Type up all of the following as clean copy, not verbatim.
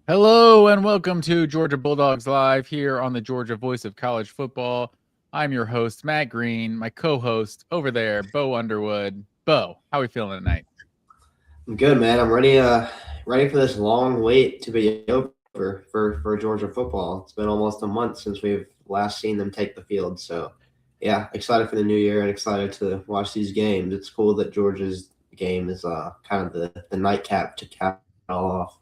Hello and welcome to Georgia Bulldogs Live here on the Georgia Voice of College Football. I'm your host, Matt Green, my co-host over there, Bo Underwood. Bo, how are we feeling tonight? I'm good, man. I'm ready for this long wait to be over for Georgia football. It's been almost a month since we've last seen them take the field. So, yeah, excited for the new year and excited to watch these games. It's cool that Georgia's game is kind of the nightcap to cap it all off.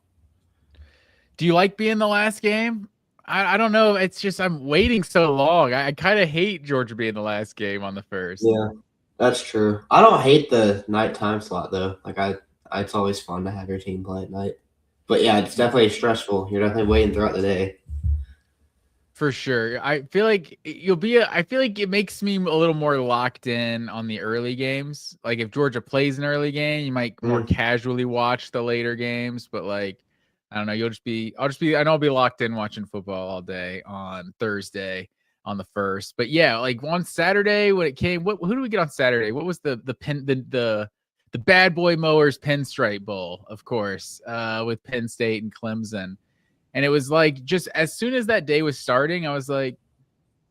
Do you like being the last game? I don't know. It's just I'm waiting so long. I kind of hate Georgia being the last game on the first. Yeah, that's true. I don't hate the night time slot though. It's always fun to have your team play at night. But yeah, it's definitely stressful. You're definitely waiting throughout the day. For sure. I feel like I feel like it makes me a little more locked in on the early games. Like if Georgia plays an early game, you might more casually watch the later games, but like I don't know, I know I'll be locked in watching football all day on Thursday on the first. But yeah, like on Saturday when it came, who do we get on Saturday? What was the Bad Boy Mowers Pinstripe Bowl, of course, with Penn State and Clemson. And it was like, just as soon as that day was starting, I was like,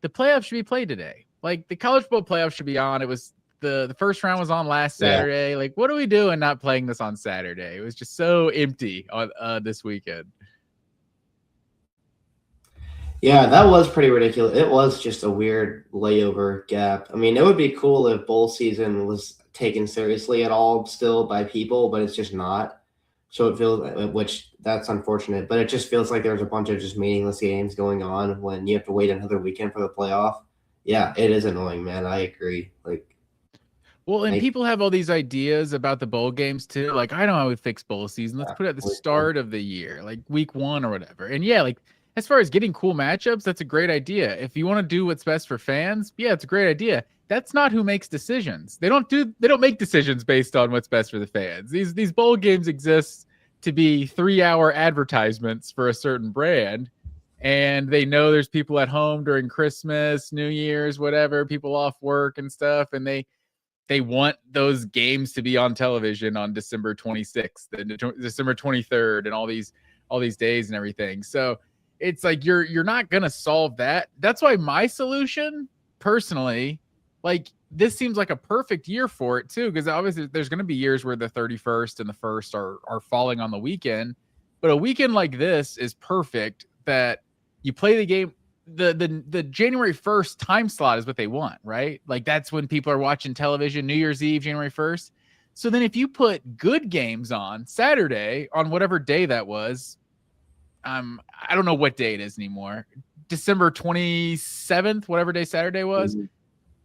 the playoffs should be played today. Like the college football playoffs should be on. It was the first round was on last Saturday. Yeah. Like, what are we doing not playing this on Saturday? It was just so empty on this weekend. Yeah, that was pretty ridiculous. It was just a weird layover gap. I mean, it would be cool if bowl season was taken seriously at all still by people, but it's just not. So it feels, which that's unfortunate, but it just feels like there's a bunch of just meaningless games going on when you have to wait another weekend for the playoff. Yeah, it is annoying, man. I agree. Well, and people have all these ideas about the bowl games too. Like, I know I would fix bowl season. Let's put it at the start of the year, like week 1 or whatever. And yeah, like as far as getting cool matchups, that's a great idea. If you want to do what's best for fans, yeah, it's a great idea. That's not who makes decisions. They don't make decisions based on what's best for the fans. These bowl games exist to be 3-hour advertisements for a certain brand. And they know there's people at home during Christmas, New Year's, whatever, people off work and stuff. And they want those games to be on television on December 26th and December 23rd and all these days and everything. So it's like you're not going to solve that. That's why my solution personally, like this seems like a perfect year for it too, because obviously there's going to be years where the 31st and the 1st are falling on the weekend, but a weekend like this is perfect that you play the game. The January 1st time slot is what they want, right? Like that's when people are watching television, New Year's Eve, January 1st. So then if you put good games on Saturday on whatever day that was, I don't know what day it is anymore, December 27th, whatever day Saturday was. Mm-hmm.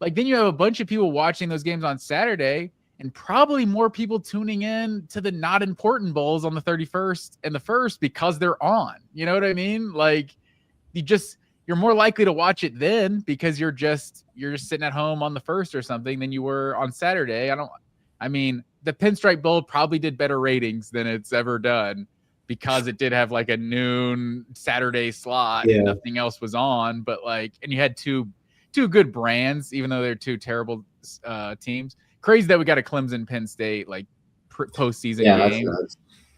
Like then you have a bunch of people watching those games on Saturday and probably more people tuning in to the not important bowls on the 31st and the 1st because they're on. You know what I mean? Like you're more likely to watch it then because you're just sitting at home on the 1st or something than you were on Saturday. I mean, the Pinstripe Bowl probably did better ratings than it's ever done because it did have like a noon Saturday slot and nothing else was on. But like, and you had two good brands, even though they're two terrible teams. Crazy that we got a Clemson Penn State like postseason game.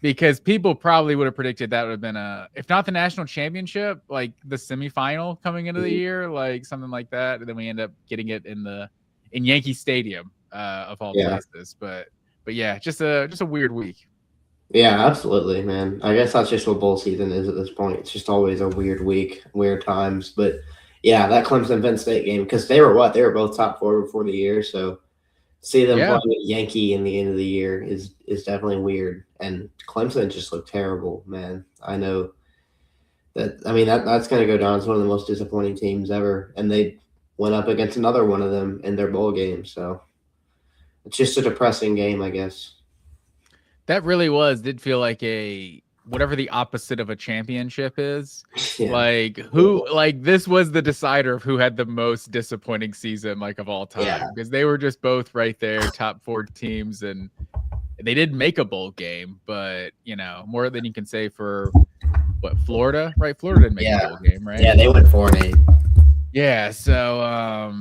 Because people probably would have predicted that would have been if not the national championship, like the semifinal coming into the year, like something like that. And then we end up getting it in Yankee Stadium of all places. But yeah, just a weird week. Yeah, absolutely, man. I guess that's just what bowl season is at this point. It's just always a weird week, weird times. But yeah, that Clemson Penn State game, because they were both top 4 before the year. So see them playing a Yankee in the end of the year is definitely weird. And Clemson just looked terrible, man. I know that. I mean, that's going to go down as one of the most disappointing teams ever. And they went up against another one of them in their bowl game. So it's just a depressing game, I guess. That really did feel like whatever the opposite of a championship is. Like this was the decider of who had the most disappointing season like of all time because they were just both right there, top 4 teams, and they did make a bowl game, but you know, more than you can say for Florida, right? Florida didn't make a bowl game, right? Yeah, they went 4-8. Yeah, so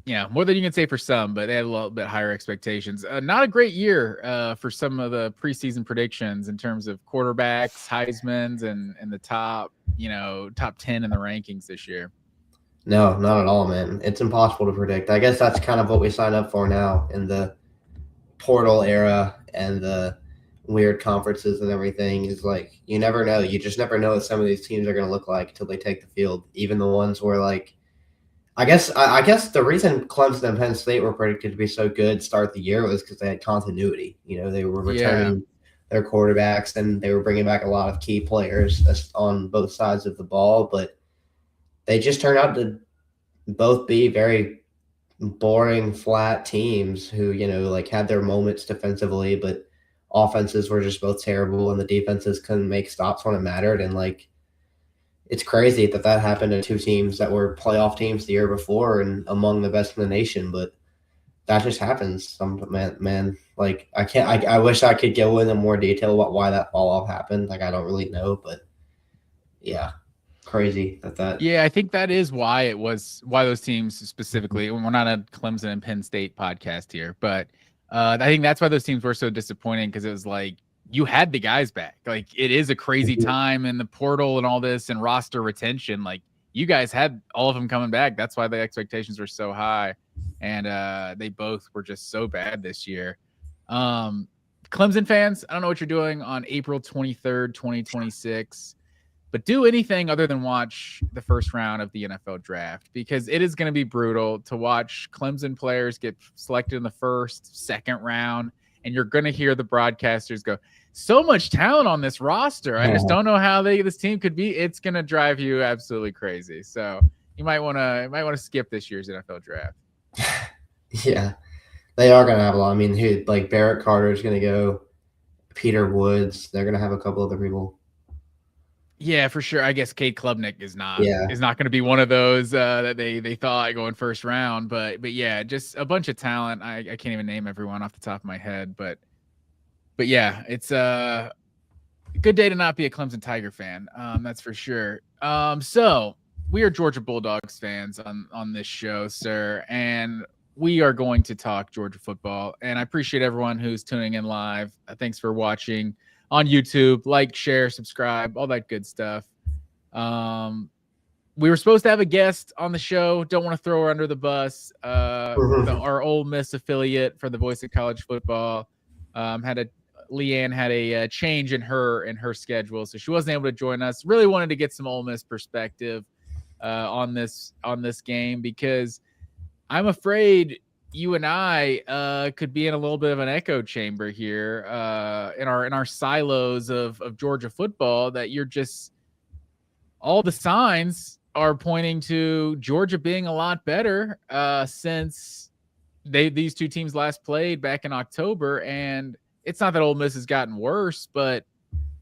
Yeah, more than you can say for some, but they had a little bit higher expectations. Not a great year for some of the preseason predictions in terms of quarterbacks, Heisman's, and the top 10 in the rankings this year. No, not at all, man. It's impossible to predict. I guess that's kind of what we sign up for now in the portal era and the weird conferences and everything is like you never know. You just never know what some of these teams are going to look like until they take the field. Even the ones where like I guess the reason Clemson and Penn State were predicted to be so good start the year was because they had continuity. They were returning their quarterbacks and they were bringing back a lot of key players on both sides of the ball, but they just turned out to both be very boring, flat teams who, like had their moments defensively, but offenses were just both terrible and the defenses couldn't make stops when it mattered. And like, it's crazy that happened to two teams that were playoff teams the year before and among the best in the nation, but that just happens. Man, like I wish I could go into more detail about why that fall off happened. Like, I don't really know, but yeah. Crazy that. Yeah, I think that is why those teams specifically. We're not a Clemson and Penn State podcast here, but I think that's why those teams were so disappointing because it was like you had the guys back. Like, it is a crazy time in the portal and all this and roster retention. Like, you guys had all of them coming back. That's why the expectations were so high, and they both were just so bad this year. Clemson fans, I don't know what you're doing on April 23rd, 2026. But do anything other than watch the first round of the NFL draft, because it is going to be brutal to watch Clemson players get selected in the first, second round, and you're going to hear the broadcasters go, so much talent on this roster. I just don't know how this team could be. It's going to drive you absolutely crazy. So you might want to skip this year's NFL draft. Yeah, they are going to have a lot. I mean, like Barrett Carter is going to go, Peter Woods. They're going to have a couple other people. Yeah, for sure. I guess Cade Klubnik is not going to be one of those that they thought going first round, but yeah, just a bunch of talent. I can't even name everyone off the top of my head, but yeah, it's a good day to not be a Clemson Tiger fan. That's for sure. So we are Georgia Bulldogs fans on this show, sir, and we are going to talk Georgia football. And I appreciate everyone who's tuning in live. Thanks for watching on YouTube. Like, share, subscribe, all that good stuff. We were supposed to have a guest on the show. Don't want to throw her under the bus. Our Ole Miss affiliate for the Voice of College Football Leanne had a change in her schedule, so she wasn't able to join us. Really wanted to get some Ole Miss perspective on this game, because I'm afraid you and I could be in a little bit of an echo chamber here in our silos of Georgia football, that you're just, all the signs are pointing to Georgia being a lot better since these two teams last played back in October. And it's not that Ole Miss has gotten worse, but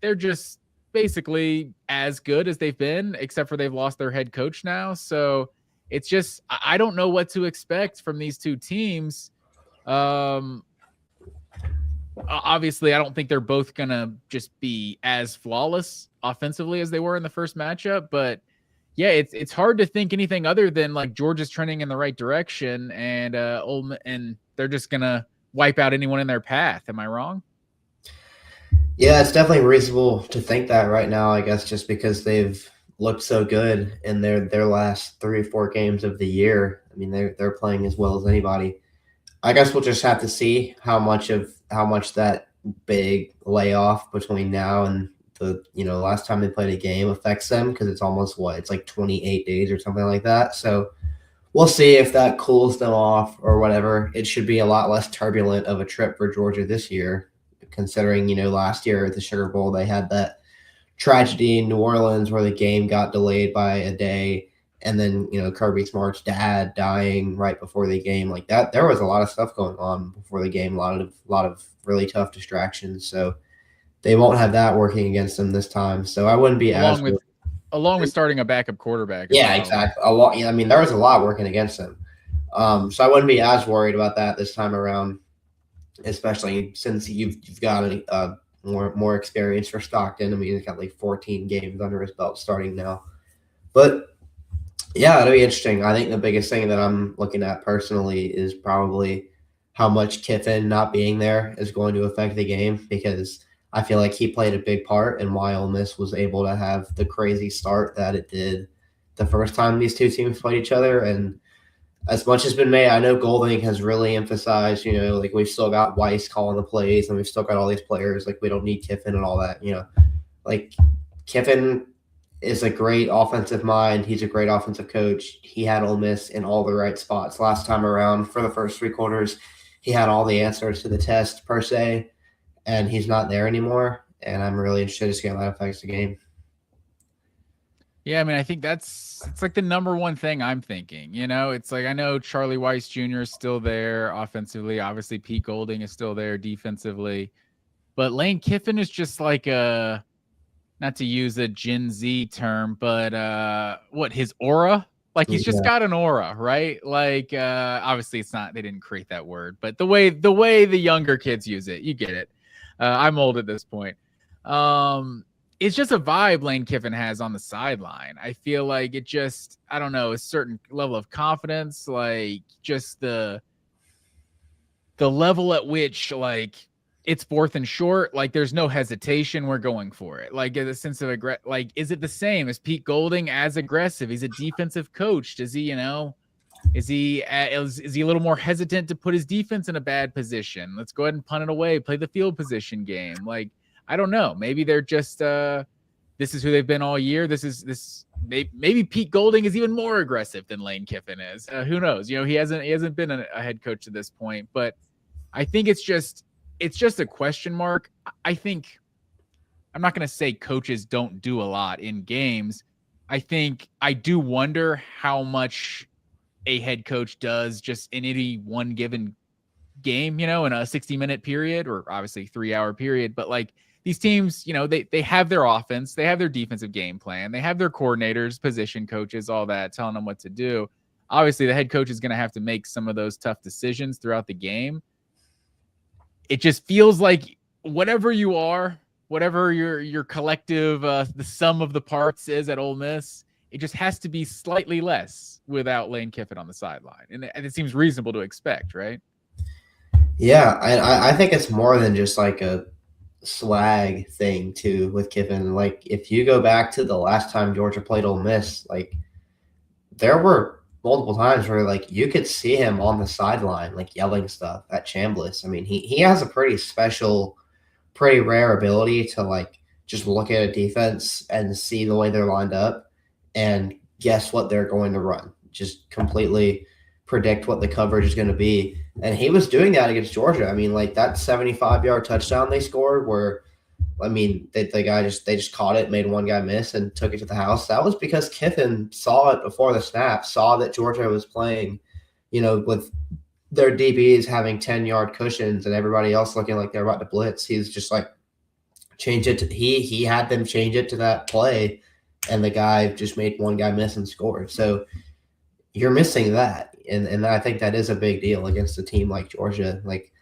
they're just basically as good as they've been, except for they've lost their head coach now. So it's just, I don't know what to expect from these two teams. Obviously, I don't think they're both going to just be as flawless offensively as they were in the first matchup. But yeah, it's hard to think anything other than like Georgia's trending in the right direction, and they're just going to wipe out anyone in their path. Am I wrong? Yeah, it's definitely reasonable to think that right now, I guess, just because they've looked so good in their last 3 or 4 games of the year. I mean, they're playing as well as anybody. I guess we'll just have to see how much that big layoff between now and the last time they played a game affects them, because it's almost it's like 28 days or something like that. So we'll see if that cools them off or whatever. It should be a lot less turbulent of a trip for Georgia this year, considering last year at the Sugar Bowl they had that tragedy in New Orleans where the game got delayed by a day, and then Kirby Smart's dad dying right before the game. Like that, there was a lot of stuff going on before the game, a lot of really tough distractions. So they won't have that working against them this time. So I wouldn't be along with starting a backup quarterback. Yeah, exactly. A lot. I mean, there was a lot working against them. So I wouldn't be as worried about that this time around, especially since you've got more experience for Stockton. I mean, he's got like 14 games under his belt starting now. But Yeah, it'll be interesting. I think the biggest thing that I'm looking at personally is probably how much Kiffin not being there is going to affect the game, because I feel like he played a big part in why Ole Miss was able to have the crazy start that it did the first time these two teams played each other. And as much has been made, I know Golding has really emphasized, like we've still got Weiss calling the plays and we've still got all these players. Like we don't need Kiffin and all that, like Kiffin is a great offensive mind. He's a great offensive coach. He had Ole Miss in all the right spots last time around for the first 3 quarters. He had all the answers to the test per se, and he's not there anymore. And I'm really interested to see how that affects the game. Yeah, I mean, I think it's like the number one thing I'm thinking. It's like I know Charlie Weiss Jr. is still there offensively. Obviously, Pete Golding is still there defensively. But Lane Kiffin is just like not to use a Gen Z term, but his aura? Like he's just got an aura, right? Like obviously it's not, they didn't create that word, but the way the younger kids use it, you get it. I'm old at this point. It's just a vibe Lane Kiffin has on the sideline. I feel like it just, I don't know, a certain level of confidence, like just the level at which like it's 4th and short, like there's no hesitation, we're going for it. Like a sense of like, is it the same? Is Pete Golding as aggressive? He's a defensive coach. Does he, is he a little more hesitant to put his defense in a bad position? Let's go ahead and punt it away, play the field position game. Like, I don't know. Maybe they're just this is who they've been all year. Maybe Pete Golding is even more aggressive than Lane Kiffin is. Who knows? He hasn't been a head coach to this point, but I think it's just a question mark. I think I'm not going to say coaches don't do a lot in games. I think I do wonder how much a head coach does just in any one given game, in a 60-minute period, or obviously 3-hour period. But like these teams, they have their offense, they have their defensive game plan, they have their coordinators, position coaches, all that telling them what to do. Obviously, the head coach is going to have to make some of those tough decisions throughout the game. It just feels like whatever you are, whatever your collective, the sum of the parts is at Ole Miss, it just has to be slightly less without Lane Kiffin on the sideline. And it seems reasonable to expect, right? Yeah, I think it's more than just like a swag thing too with Kiffin. Like if you go back to the last time Georgia played Ole Miss, like there were multiple times where like you could see him on the sideline like yelling stuff at Chambliss. I mean, he has a pretty special, pretty rare ability to like just look at a defense and see the way they're lined up and guess what they're going to run. Just completely predict what the coverage is going to be. And he was doing that against Georgia. I mean, like that 75-yard touchdown they scored where, I mean, they just caught it, made one guy miss, and took it to the house. That was because Kiffin saw it before the snap, saw that Georgia was playing, with their DBs having 10-yard cushions and everybody else looking like they're about to blitz. He's just like, change it. He had them change it to that play, and the guy just made one guy miss and scored. So you're missing that. And I think that is a big deal against a team like Georgia. Like,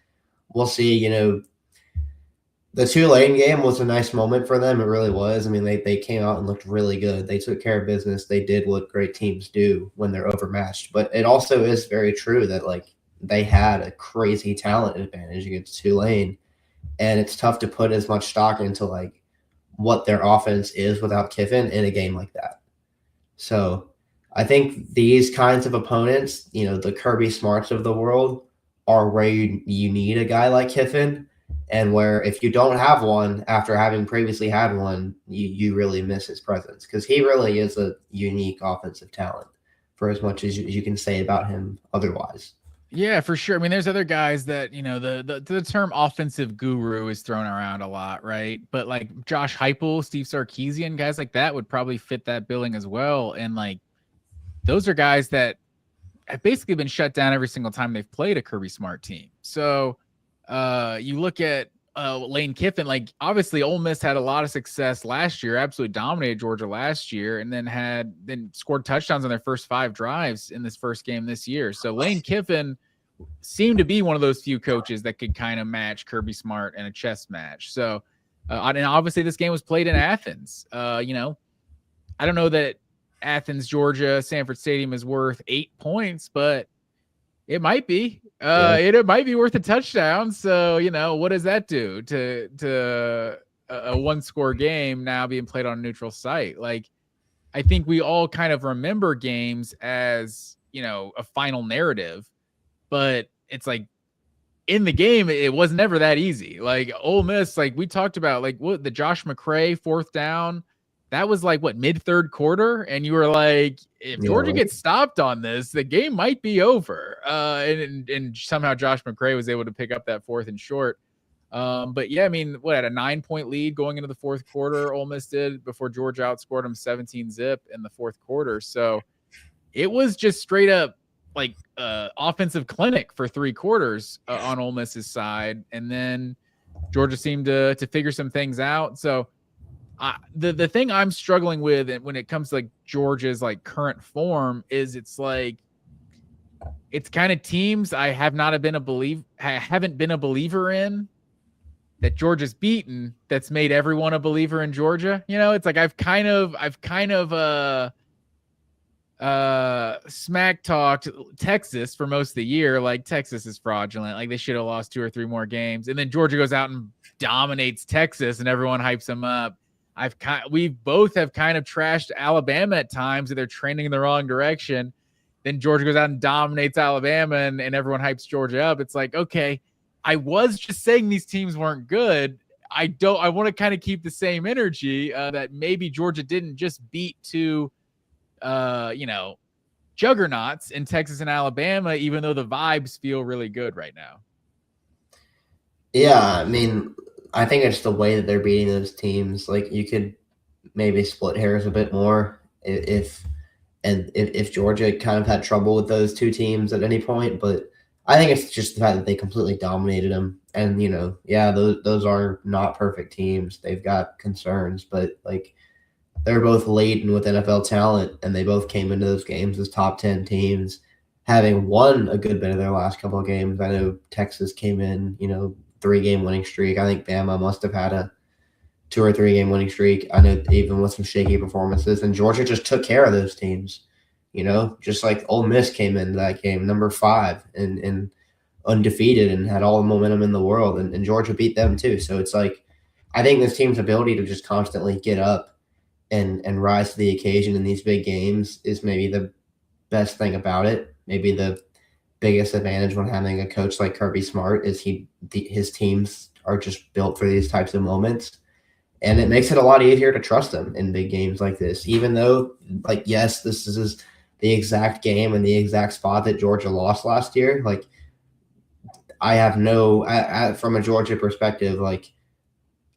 we'll see, the Tulane game was a nice moment for them. It really was. I mean, they came out and looked really good. They took care of business. They did what great teams do when they're overmatched. But it also is very true that, like, they had a crazy talent advantage against Tulane. And it's tough to put as much stock into, like, what their offense is without Kiffin in a game like that. So I think these kinds of opponents, the Kirby Smarts of the world, are where you need a guy like Kiffin. And where if you don't have one after having previously had one, you really miss his presence, because he really is a unique offensive talent for as much as you can say about him otherwise. Yeah, for sure. I mean, there's other guys that, the term offensive guru is thrown around a lot, right? But like Josh Heupel, Steve Sarkisian, guys like that would probably fit that billing as well. And like, those are guys that have basically been shut down every single time they've played a Kirby Smart team. So you look at Lane Kiffin, like obviously Ole Miss had a lot of success last year, absolutely dominated Georgia last year, and then scored touchdowns on their first 5 drives in this first game this year. So Lane Kiffin seemed to be one of those few coaches that could kind of match Kirby Smart in a chess match. So, and obviously this game was played in Athens. I don't know that Athens, Georgia, Sanford Stadium is worth 8 points, but it might be. It might be worth a touchdown. So, what does that do to a one-score game now being played on a neutral site? Like, I think we all kind of remember games as, a final narrative, but it's like in the game, it was never that easy. Like Ole Miss, like we talked about, like what the Josh McCray 4th down, that was like what, mid 3rd quarter, and you were like, if Georgia gets stopped on this, the game might be over. And somehow Josh McCray was able to pick up that 4th and short. But yeah, I mean, what, at a 9-point lead going into the 4th quarter, Ole Miss did, before Georgia outscored them 17-zip in the 4th quarter. So it was just straight up like offensive clinic for 3 quarters on Ole Miss's side, and then Georgia seemed to figure some things out. So the thing I'm struggling with when it comes to like Georgia's like current form is it's kind of teams I haven't been a believer in that Georgia's beaten, that's made everyone a believer in Georgia. It's like I've kind of smack talked Texas for most of the year, like Texas is fraudulent, like they should have lost 2 or 3 more games, and then Georgia goes out and dominates Texas and everyone hypes them up. We both have kind of trashed Alabama at times that they're trending in the wrong direction. Then Georgia goes out and dominates Alabama and everyone hypes Georgia up. It's like, okay, I was just saying these teams weren't good. I want to kind of keep the same energy that maybe Georgia didn't just beat 2 juggernauts in Texas and Alabama, even though the vibes feel really good right now. Yeah, I mean, I think it's the way that they're beating those teams. Like, you could maybe split hairs a bit more if Georgia kind of had trouble with those 2 teams at any point, but I think it's just the fact that they completely dominated them. And, those are not perfect teams. They've got concerns, but like, they're both laden with NFL talent, and they both came into those games as top 10 teams, having won a good bit of their last couple of games. I know Texas came in, 3-game winning streak. I think Bama must have had a 2 or 3-game winning streak. I know, even with some shaky performances, and Georgia just took care of those teams. Just like Ole Miss came into that game, number 5 and undefeated and had all the momentum in the world, and Georgia beat them too. So it's like, I think this team's ability to just constantly get up and rise to the occasion in these big games is maybe the best thing about it. Maybe the biggest advantage when having a coach like Kirby Smart is his teams are just built for these types of moments. And it makes it a lot easier to trust them in big games like this, even though, like, yes, this is the exact game and the exact spot that Georgia lost last year. Like, I have from a Georgia perspective, like,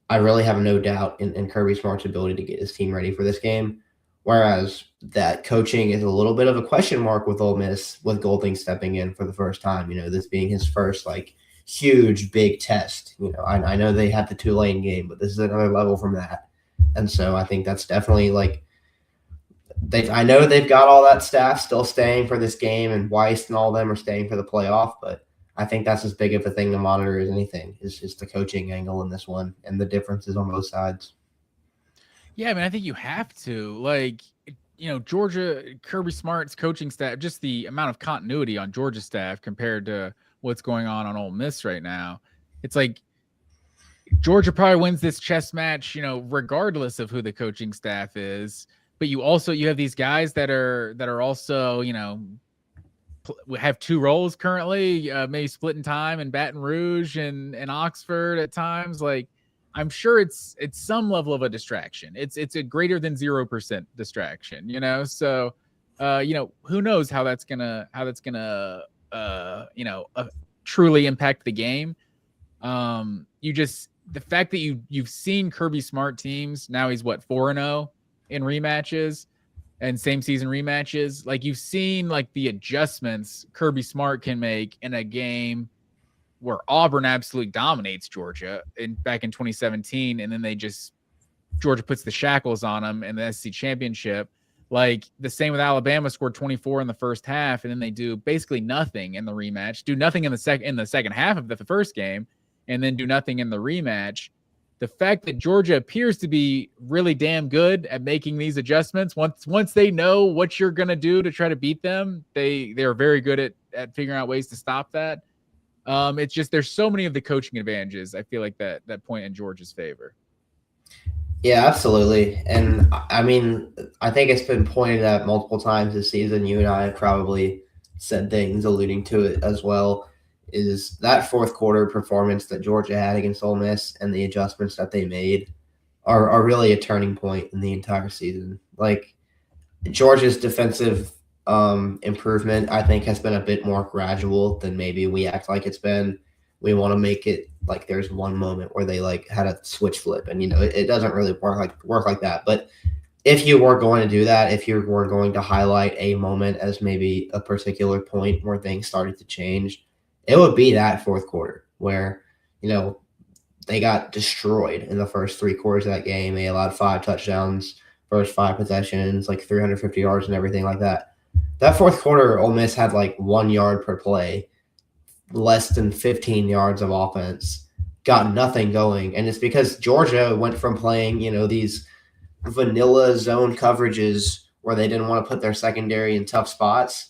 I really have no doubt in Kirby Smart's ability to get his team ready for this game. Whereas that coaching is a little bit of a question mark with Ole Miss, with Golding stepping in for the first time, this being his first like huge big test. I know they had the Tulane game, but this is another level from that. And so I think that's definitely like, I know they've got all that staff still staying for this game, and Weiss and all of them are staying for the playoff, but I think that's as big of a thing to monitor as anything is the coaching angle in this one and the differences on both sides. Yeah, I mean, I think you have to, like, Georgia, Kirby Smart's coaching staff, just the amount of continuity on Georgia staff compared to what's going on Ole Miss right now. It's like Georgia probably wins this chess match, regardless of who the coaching staff is. But you have these guys that are also, have 2 roles currently, maybe splitting time in Baton Rouge and Oxford at times. Like, I'm sure it's some level of a distraction. It's a greater than 0% distraction, So, who knows how that's gonna truly impact the game. The fact that you've seen Kirby Smart teams, now he's 4-0 in rematches and same season rematches. Like, you've seen like the adjustments Kirby Smart can make in a game where Auburn absolutely dominates Georgia back in 2017. And then Georgia puts the shackles on them in the SEC championship. Like, the same with Alabama, scored 24 in the first half. And then they do basically nothing in the rematch, do nothing in the second half of the first game, and then do nothing in the rematch. the fact that Georgia appears to be really damn good at making these adjustments, once they know what you're going to do to try to beat them, they are very good at figuring out ways to stop that. It's just there's so many of the coaching advantages, I feel like, that point in Georgia's favor. Yeah, absolutely. And I mean, I think it's been pointed at multiple times this season. You and I have probably said things alluding to it as well. Is that fourth quarter performance that Georgia had against Ole Miss and the adjustments that they made are really a turning point in the entire season. Like Georgia's defensive improvement, I think, has been a bit more gradual than maybe we act like it's been. We want to make it like there's one moment where they like had a switch flip, and it doesn't really work like that. But if you were going to do that, if you were going to highlight a moment as maybe a particular point where things started to change, it would be that fourth quarter where they got destroyed in the first 3 quarters of that game. They allowed 5 touchdowns, first 5 possessions, like 350 yards and everything like that. That fourth quarter, Ole Miss had like 1 yard per play, less than 15 yards of offense, got nothing going. And it's because Georgia went from playing, these vanilla zone coverages where they didn't want to put their secondary in tough spots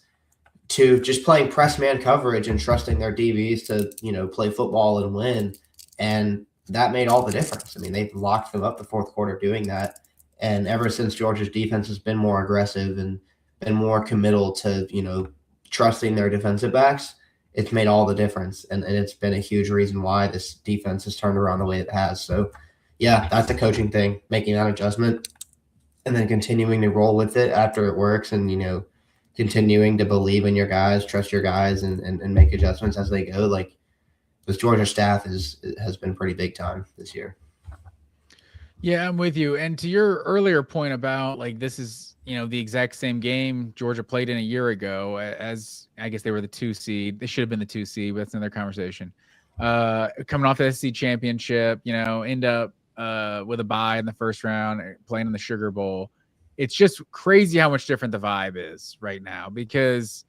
to just playing press man coverage and trusting their DBs to, play football and win. And that made all the difference. I mean, they locked them up the fourth quarter doing that. And ever since Georgia's defense has been more aggressive and been more committal to, trusting their defensive backs, it's made all the difference. And it's been a huge reason why this defense has turned around the way it has. So, yeah, that's the coaching thing, making that adjustment and then continuing to roll with it after it works and, continuing to believe in your guys, trust your guys, and make adjustments as they go. Like, this Georgia staff has been pretty big time this year. Yeah, I'm with you. And to your earlier point about like this is, the exact same game Georgia played in a year ago, as I guess they were the 2 seed. They should have been the 2 seed, but that's another conversation. Coming off the SEC championship, end up with a bye in the first round, playing in the Sugar Bowl. It's just crazy how much different the vibe is right now, because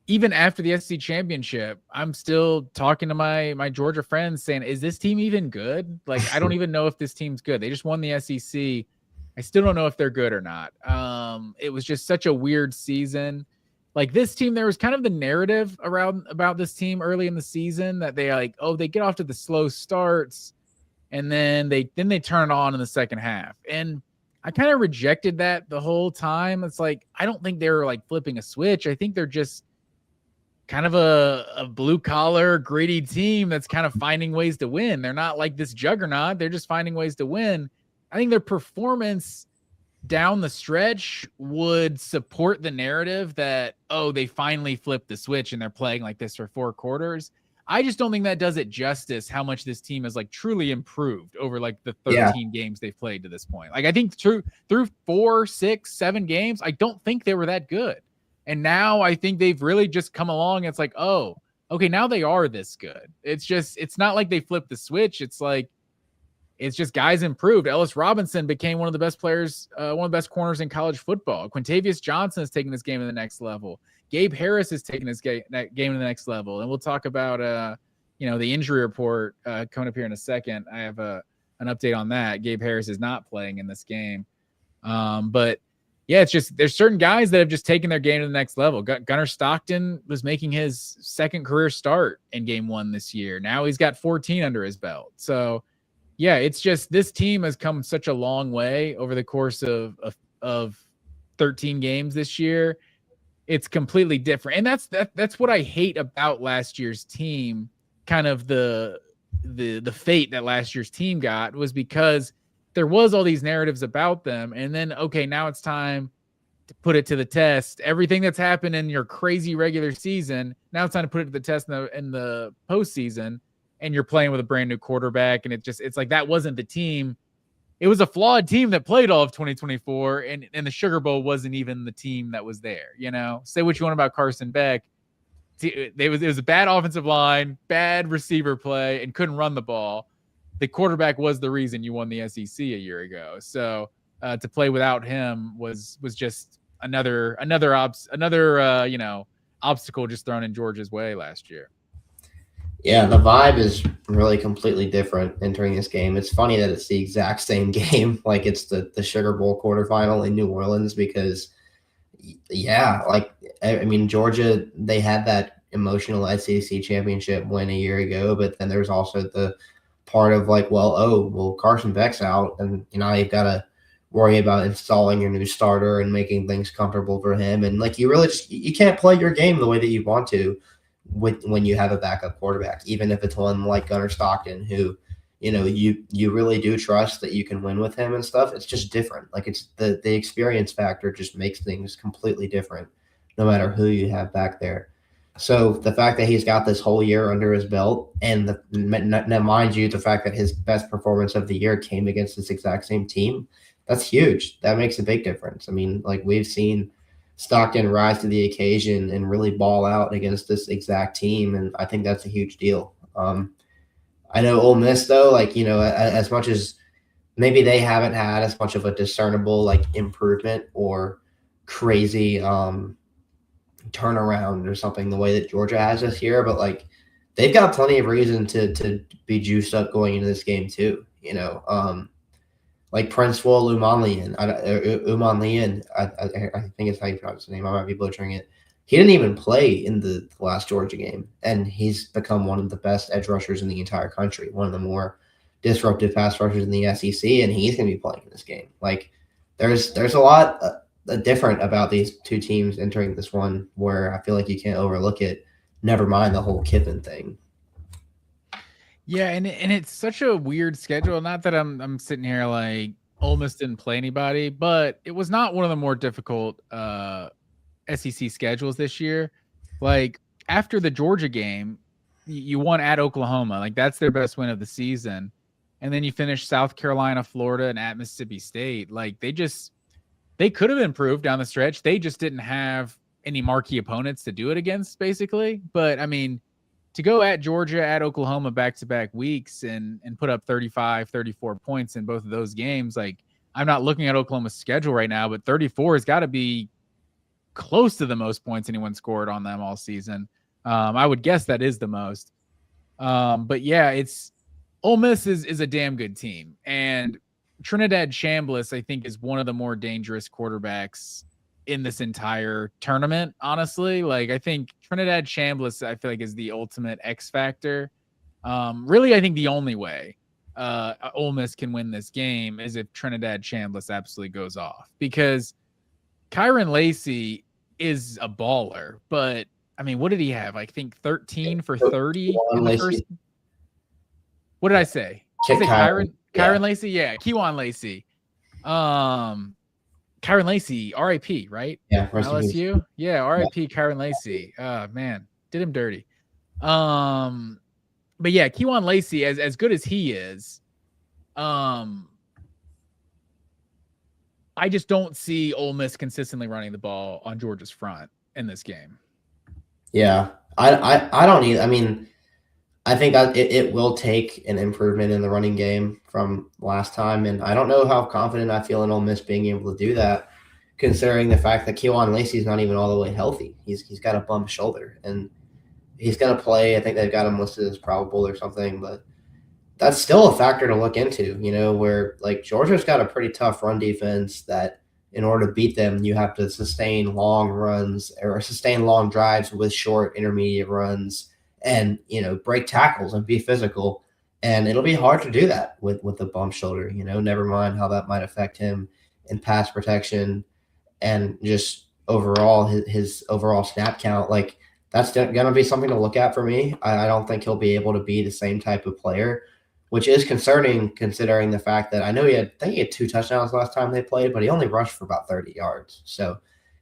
even after the SEC championship, I'm still talking to my Georgia friends saying, is this team even good? Like, I don't even know if this team's good. They just won the SEC. I still don't know if they're good or not. It was just such a weird season. Like this team, there was kind of the narrative about this team early in the season that they they get off to the slow starts and then they turn it on in the second half. And I kind of rejected that the whole time. It's like, I don't think they were like flipping a switch. I think they're just kind of a blue collar, gritty team that's kind of finding ways to win. They're not like this juggernaut. They're just finding ways to win. I think their performance down the stretch would support the narrative that, they finally flipped the switch and they're playing like this for 4 quarters. I just don't think that does it justice how much this team has like truly improved over like the 13 games they've played to this point. Like I think through 4, 6, 7 games, I don't think they were that good. And now I think they've really just come along. It's like, okay, now they are this good. It's not like they flipped the switch. It's just guys improved. Ellis Robinson became one of the best players, one of the best corners in college football. Quintavious Johnson is taking this game to the next level. Gabe Harris is taking this game to the next level. And we'll talk about, the injury report coming up here in a second. I have an update on that. Gabe Harris is not playing in this game. But yeah, it's just there's certain guys that have just taken their game to the next level. Gunnar Stockton was making his second career start in game 1 this year. Now he's got 14 under his belt. So yeah, it's just this team has come such a long way over the course of 13 games this year. It's completely different. And that's what I hate about last year's team. Kind of the fate that last year's team got was because there was all these narratives about them. And then, okay, now it's time to put it to the test. Everything that's happened in your crazy regular season, now it's time to put it to the test in the postseason. And you're playing with a brand new quarterback. And it's like, that wasn't the team. It was a flawed team that played all of 2024. And the Sugar Bowl wasn't even the team that was there. Say what you want about Carson Beck. It was a bad offensive line, bad receiver play, and couldn't run the ball. The quarterback was the reason you won the SEC a year ago. So to play without him was just another obstacle just thrown in Georgia's way last year. Yeah, the vibe is really completely different entering this game. It's funny that it's the exact same game, like it's the Sugar Bowl quarterfinal in New Orleans because yeah, like I mean Georgia, they had that emotional SEC championship win a year ago, but then there's also the part of like, well, Carson Beck's out, and you've got to worry about installing your new starter and making things comfortable for him, and like you really just you can't play your game the way that you want to when you have a backup quarterback, even if it's one like Gunnar Stockton, who you really do trust that you can win with him and stuff. It's just different. Like it's the experience factor just makes things completely different, no matter who you have back there. So the fact that he's got this whole year under his belt, and now mind you, the fact that his best performance of the year came against this exact same team, that's huge. That makes a big difference. I mean, like we've seen Stockton rise to the occasion and really ball out against this exact team, and I think that's a huge deal. I know Ole Miss though, like as much as maybe they haven't had as much of a discernible like improvement or crazy turnaround or something the way that Georgia has this year, but like they've got plenty of reason to be juiced up going into this game too. Like Princewell Umanlian, I think it's how you pronounce his name. I might be butchering it. He didn't even play in the last Georgia game, and he's become one of the best edge rushers in the entire country, one of the more disruptive pass rushers in the SEC, and he's going to be playing in this game. Like, there's a lot different about these two teams entering this one, where I feel like you can't overlook it. Never mind the whole Kiffin thing. Yeah, and it's such a weird schedule. Not that I'm sitting here like Ole Miss didn't play anybody, but it was not one of the more difficult SEC schedules this year. Like after the Georgia game, you won at Oklahoma. Like that's their best win of the season. And then you finish South Carolina, Florida, and at Mississippi State. Like they could have improved down the stretch. They just didn't have any marquee opponents to do it against, basically. But I mean, to go at Georgia, at Oklahoma back-to-back weeks and put up 35, 34 points in both of those games, like I'm not looking at Oklahoma's schedule right now, but 34 has got to be close to the most points anyone scored on them all season. I would guess that is the most. But yeah, it's Ole Miss is a damn good team. And Trinidad Chambliss, I think, is one of the more dangerous quarterbacks in this entire tournament, honestly. Like, I think Trinidad Chambliss, I feel like, is the ultimate X factor. Really, I think the only way Ole Miss can win this game is if Trinidad Chambliss absolutely goes off. Because Kyron Lacey is a baller, but I mean, what did he have? I think 13 for 30 in the first. What did I say? Kyron Lacey? Yeah, Kewan Lacey. Kyron Lacey, RIP, right? Yeah, LSU? Yeah, RIP Kyron Lacey. Man, did him dirty. But yeah, Kewan Lacey, as good as he is, I just don't see Ole Miss consistently running the ball on Georgia's front in this game. Yeah, I don't need. I mean, I think it will take an improvement in the running game from last time, and I don't know how confident I feel in Ole Miss being able to do that, considering the fact that Kewan Lacey's not even all the way healthy. He's got a bump shoulder, and he's going to play. I think they've got him listed as probable or something, but that's still a factor to look into, where like Georgia's got a pretty tough run defense that in order to beat them, you have to sustain long runs or sustain long drives with short intermediate runs and, break tackles and be physical. And it'll be hard to do that with a bump shoulder, never mind how that might affect him in pass protection and just overall his overall snap count. Like that's going to be something to look at for me. I don't think he'll be able to be the same type of player, which is concerning considering the fact that I know I think he had 2 touchdowns last time they played, but he only rushed for about 30 yards. So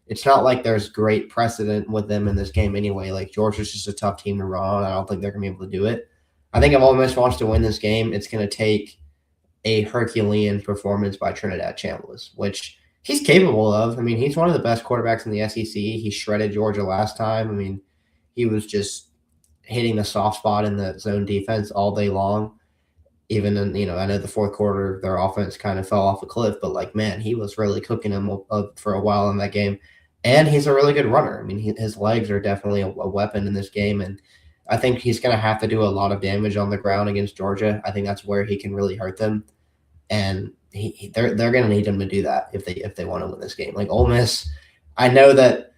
it's not like there's great precedent with them in this game anyway. Like Georgia's just a tough team to run on. I don't think they're going to be able to do it. I think if Ole Miss wants to win this game, it's going to take a Herculean performance by Trinidad Chambliss, which he's capable of. I mean, he's one of the best quarterbacks in the SEC. He shredded Georgia last time. I mean, he was just hitting the soft spot in the zone defense all day long. Even in, I know the fourth quarter, their offense kind of fell off a cliff, but like, man, he was really cooking them up for a while in that game. And he's a really good runner. I mean, his legs are definitely a weapon in this game. And I think he's going to have to do a lot of damage on the ground against Georgia. I think that's where he can really hurt them, and they're going to need him to do that if they want to win this game. Like Ole Miss, I know that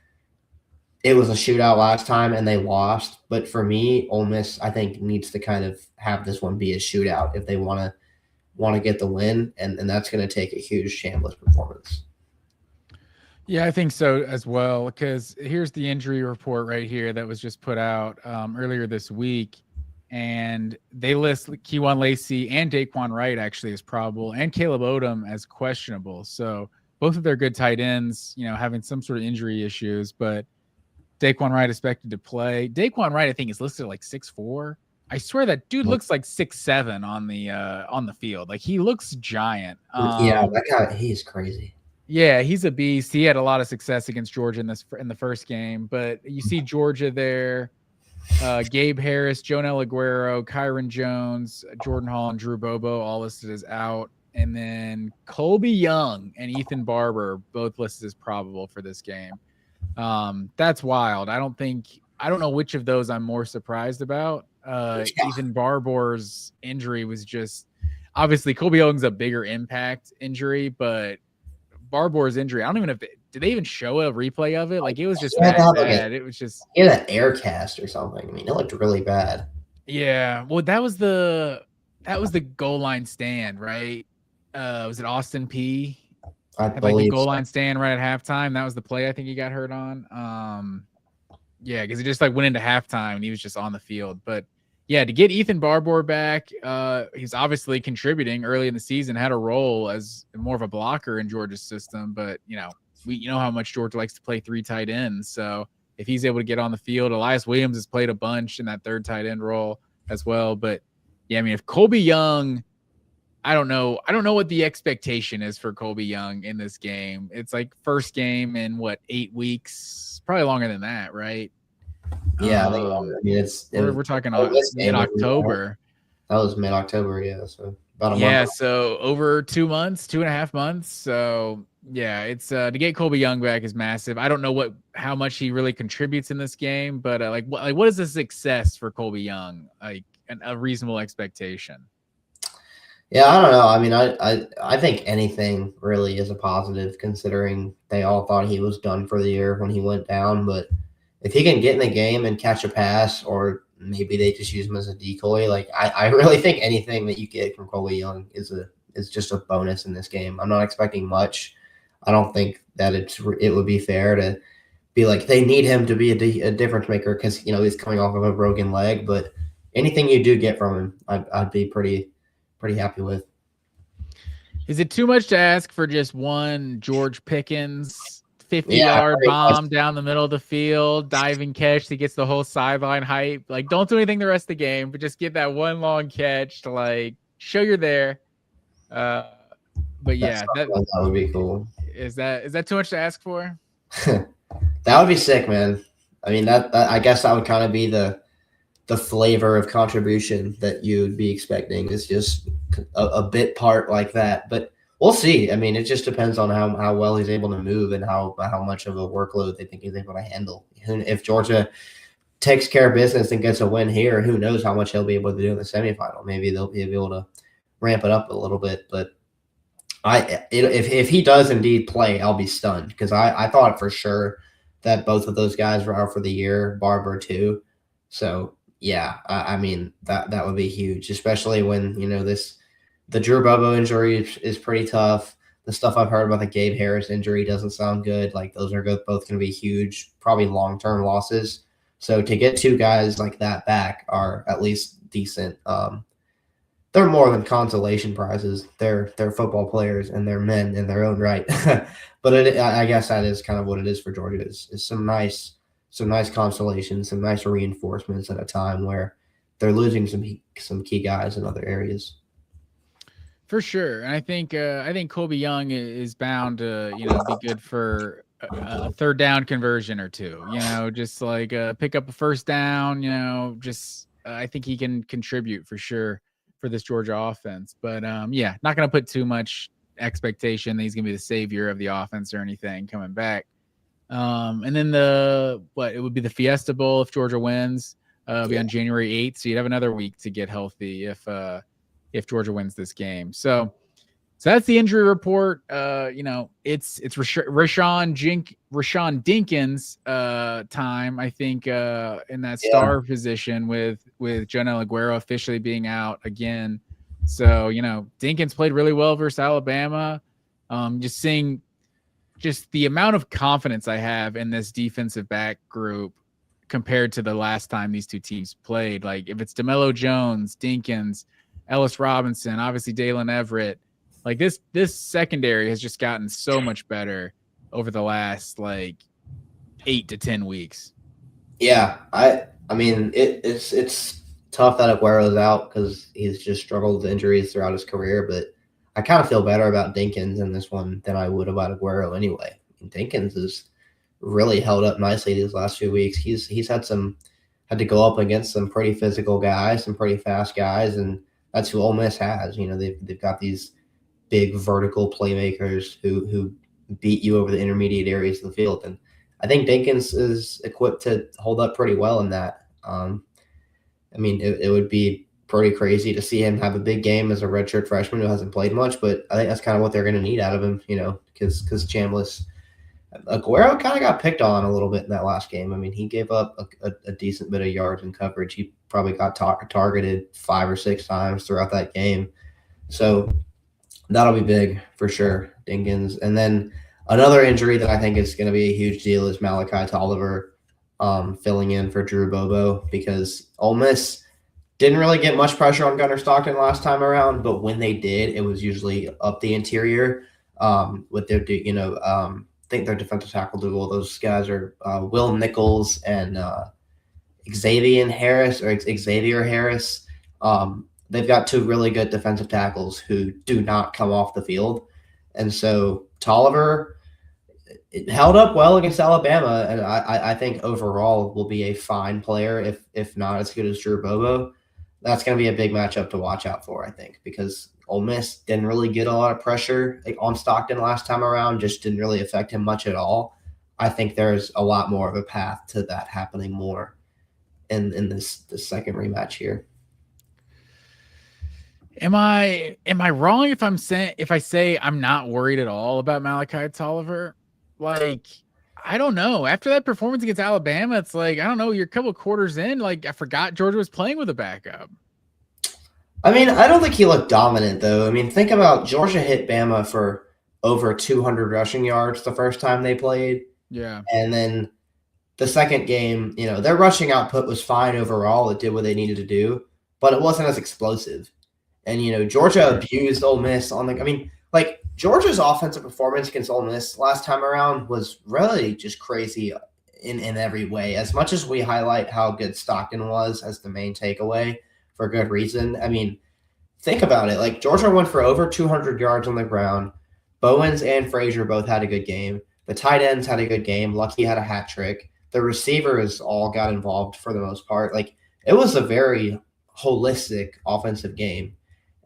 it was a shootout last time and they lost, but for me, Ole Miss I think needs to kind of have this one be a shootout if they want to get the win, and that's going to take a huge shambles performance. Yeah, I think so as well, because here's the injury report right here that was just put out earlier this week. And they list Keywan Lacey and Daquan Wright actually as probable and Caleb Odom as questionable. So both of their good tight ends, having some sort of injury issues, but Daquan Wright expected to play. Daquan Wright, I think, is listed at like 6'4". I swear that dude looks like 6'7" on the field. Like he looks giant. Yeah, that guy, he's crazy. Yeah, he's a beast. He had a lot of success against Georgia in the first game, but you see Georgia there. Gabe Harris, Jonel Aguero, Kyron Jones, Jordan Hall, and Drew Bobo all listed as out. And then Colby Young and Ethan Barber both listed as probable for this game. That's wild. I don't know which of those I'm more surprised about. Ethan Barber's injury was just obviously Colby Young's a bigger impact injury, but Barber's injury, I don't even know did they even show a replay of it? Like it was just bad. It was just he had an air cast or something. I mean, it looked really bad. Yeah. Well, that was the goal line stand, right? Was it Austin P? I had like the goal line stand right at halftime. That was the play I think he got hurt on. Yeah, because he just like went into halftime and he was just on the field. But yeah, to get Ethan Barber back, he's obviously contributing early in the season, had a role as more of a blocker in Georgia's system. But you know how much Georgia likes to play 3 tight ends. So if he's able to get on the field, Elias Williams has played a bunch in that 3rd tight end role as well. But yeah, I mean, if Colby Young, I don't know what the expectation is for Colby Young in this game. It's like first game in 8 weeks, probably longer than that, right? Yeah, I think longer. I mean, we're talking mid-October. That was mid-October, yeah. So about a month. Yeah, so over 2 months, 2.5 months. So yeah, it's to get Colby Young back is massive. I don't know how much he really contributes in this game, but what is a success for Colby Young? Like a reasonable expectation. Yeah, I don't know. I mean, I think anything really is a positive considering they all thought he was done for the year when he went down. But if he can get in the game and catch a pass, or maybe they just use him as a decoy, like I really think anything that you get from Colby Young is just a bonus in this game. I'm not expecting much. I don't think that it would be fair to be like they need him to be a difference maker because he's coming off of a broken leg. But anything you do get from him, I'd be pretty happy with. Is it too much to ask for just one George Pickens 50-yard bomb down the middle of the field, diving catch that gets the whole sideline hype? Like, don't do anything the rest of the game, but just get that one long catch to like show you're there. But yeah, that would be cool. Is that too much to ask for? That would be sick, man. I mean, that I guess that would kind of be the flavor of contribution that you'd be expecting is just a bit part like that. But we'll see. I mean, it just depends on how well he's able to move and how much of a workload they think he's able to handle. If Georgia takes care of business and gets a win here, who knows how much he'll be able to do in the semifinal. Maybe they'll be able to ramp it up a little bit. But if he does indeed play, I'll be stunned because I thought for sure that both of those guys were out for the year, Barber too. So yeah, I mean that would be huge, especially when the Drew Bobo injury is pretty tough. The stuff I've heard about the Gabe Harris injury doesn't sound good. Like those are both going to be huge, probably long-term losses. So to get 2 guys like that back are at least decent. They're more than consolation prizes. They're football players and they're men in their own right. But I guess that is kind of what it is for Georgia. Is some nice consolation, some nice reinforcements at a time where they're losing some key guys in other areas. For sure, and I think Colby Young is bound to be good for a 3rd down conversion or 2. Just like pick up a 1st down. I think he can contribute for sure for this Georgia offense. But yeah, not going to put too much expectation that he's going to be the savior of the offense or anything coming back. And then it would be the Fiesta Bowl if Georgia wins. It'll be on January 8th, so you'd have another week to get healthy if Georgia wins this game. So that's the injury report. It's Rashawn Dinkins time, I think, in that star position with Jonah Aguero officially being out again. So, Dinkins played really well versus Alabama. Just seeing just the amount of confidence I have in this defensive back group compared to the last time these two teams played. Like, if it's DeMello Jones, Dinkins, Ellis Robinson, obviously Dalen Everett, like this secondary has just gotten so much better over the last 8 to 10 weeks. Yeah, I mean it's tough that Aguero's out because he's just struggled with injuries throughout his career, but I kind of feel better about Dinkins in this one than I would about Aguero anyway. I mean, Dinkins has really held up nicely these last few weeks. He's had to go up against some pretty physical guys, some pretty fast guys, and that's who Ole Miss has. They've got these big vertical playmakers who beat you over the intermediate areas of the field. And I think Dinkins is equipped to hold up pretty well in that. It would be pretty crazy to see him have a big game as a redshirt freshman who hasn't played much, but I think that's kind of what they're going to need out of him, because Chambliss, Aguero kind of got picked on a little bit in that last game. I mean, he gave up a decent bit of yards and coverage. He probably got targeted 5 or 6 times throughout that game. So that'll be big for sure, Dinkins. And then another injury that I think is going to be a huge deal is Malachi Tolliver filling in for Drew Bobo, because Ole Miss didn't really get much pressure on Gunnar Stockton last time around, but when they did, it was usually up the interior with their, I think their defensive tackle duo. Those guys are Will Nichols and Xavier Harris. They've got 2 really good defensive tackles who do not come off the field. And so Tolliver, it held up well against Alabama, and I think overall will be a fine player, if not as good as Drew Bobo. That's going to be a big matchup to watch out for, I think, because Ole Miss didn't really get a lot of pressure on Stockton last time around, just didn't really affect him much at all. I think there's a lot more of a path to that happening more in this second rematch here. Am I wrong if I say I'm not worried at all about Malachi Tolliver? I don't know. After that performance against Alabama, it's I don't know, you're a couple of quarters in, I forgot Georgia was playing with a backup. I mean, I don't think he looked dominant, though. I mean, think about Georgia hit Bama for over 200 rushing yards the first time they played. Yeah. And then the second game, their rushing output was fine overall. It did what they needed to do, but it wasn't as explosive. And, Georgia abused Ole Miss Georgia's offensive performance against Ole Miss last time around was really just crazy in every way. As much as we highlight how good Stockton was as the main takeaway for good reason, I mean, think about it. Georgia went for over 200 yards on the ground. Bowens and Frazier both had a good game. The tight ends had a good game. Lucky had a hat trick. The receivers all got involved for the most part. It was a very holistic offensive game.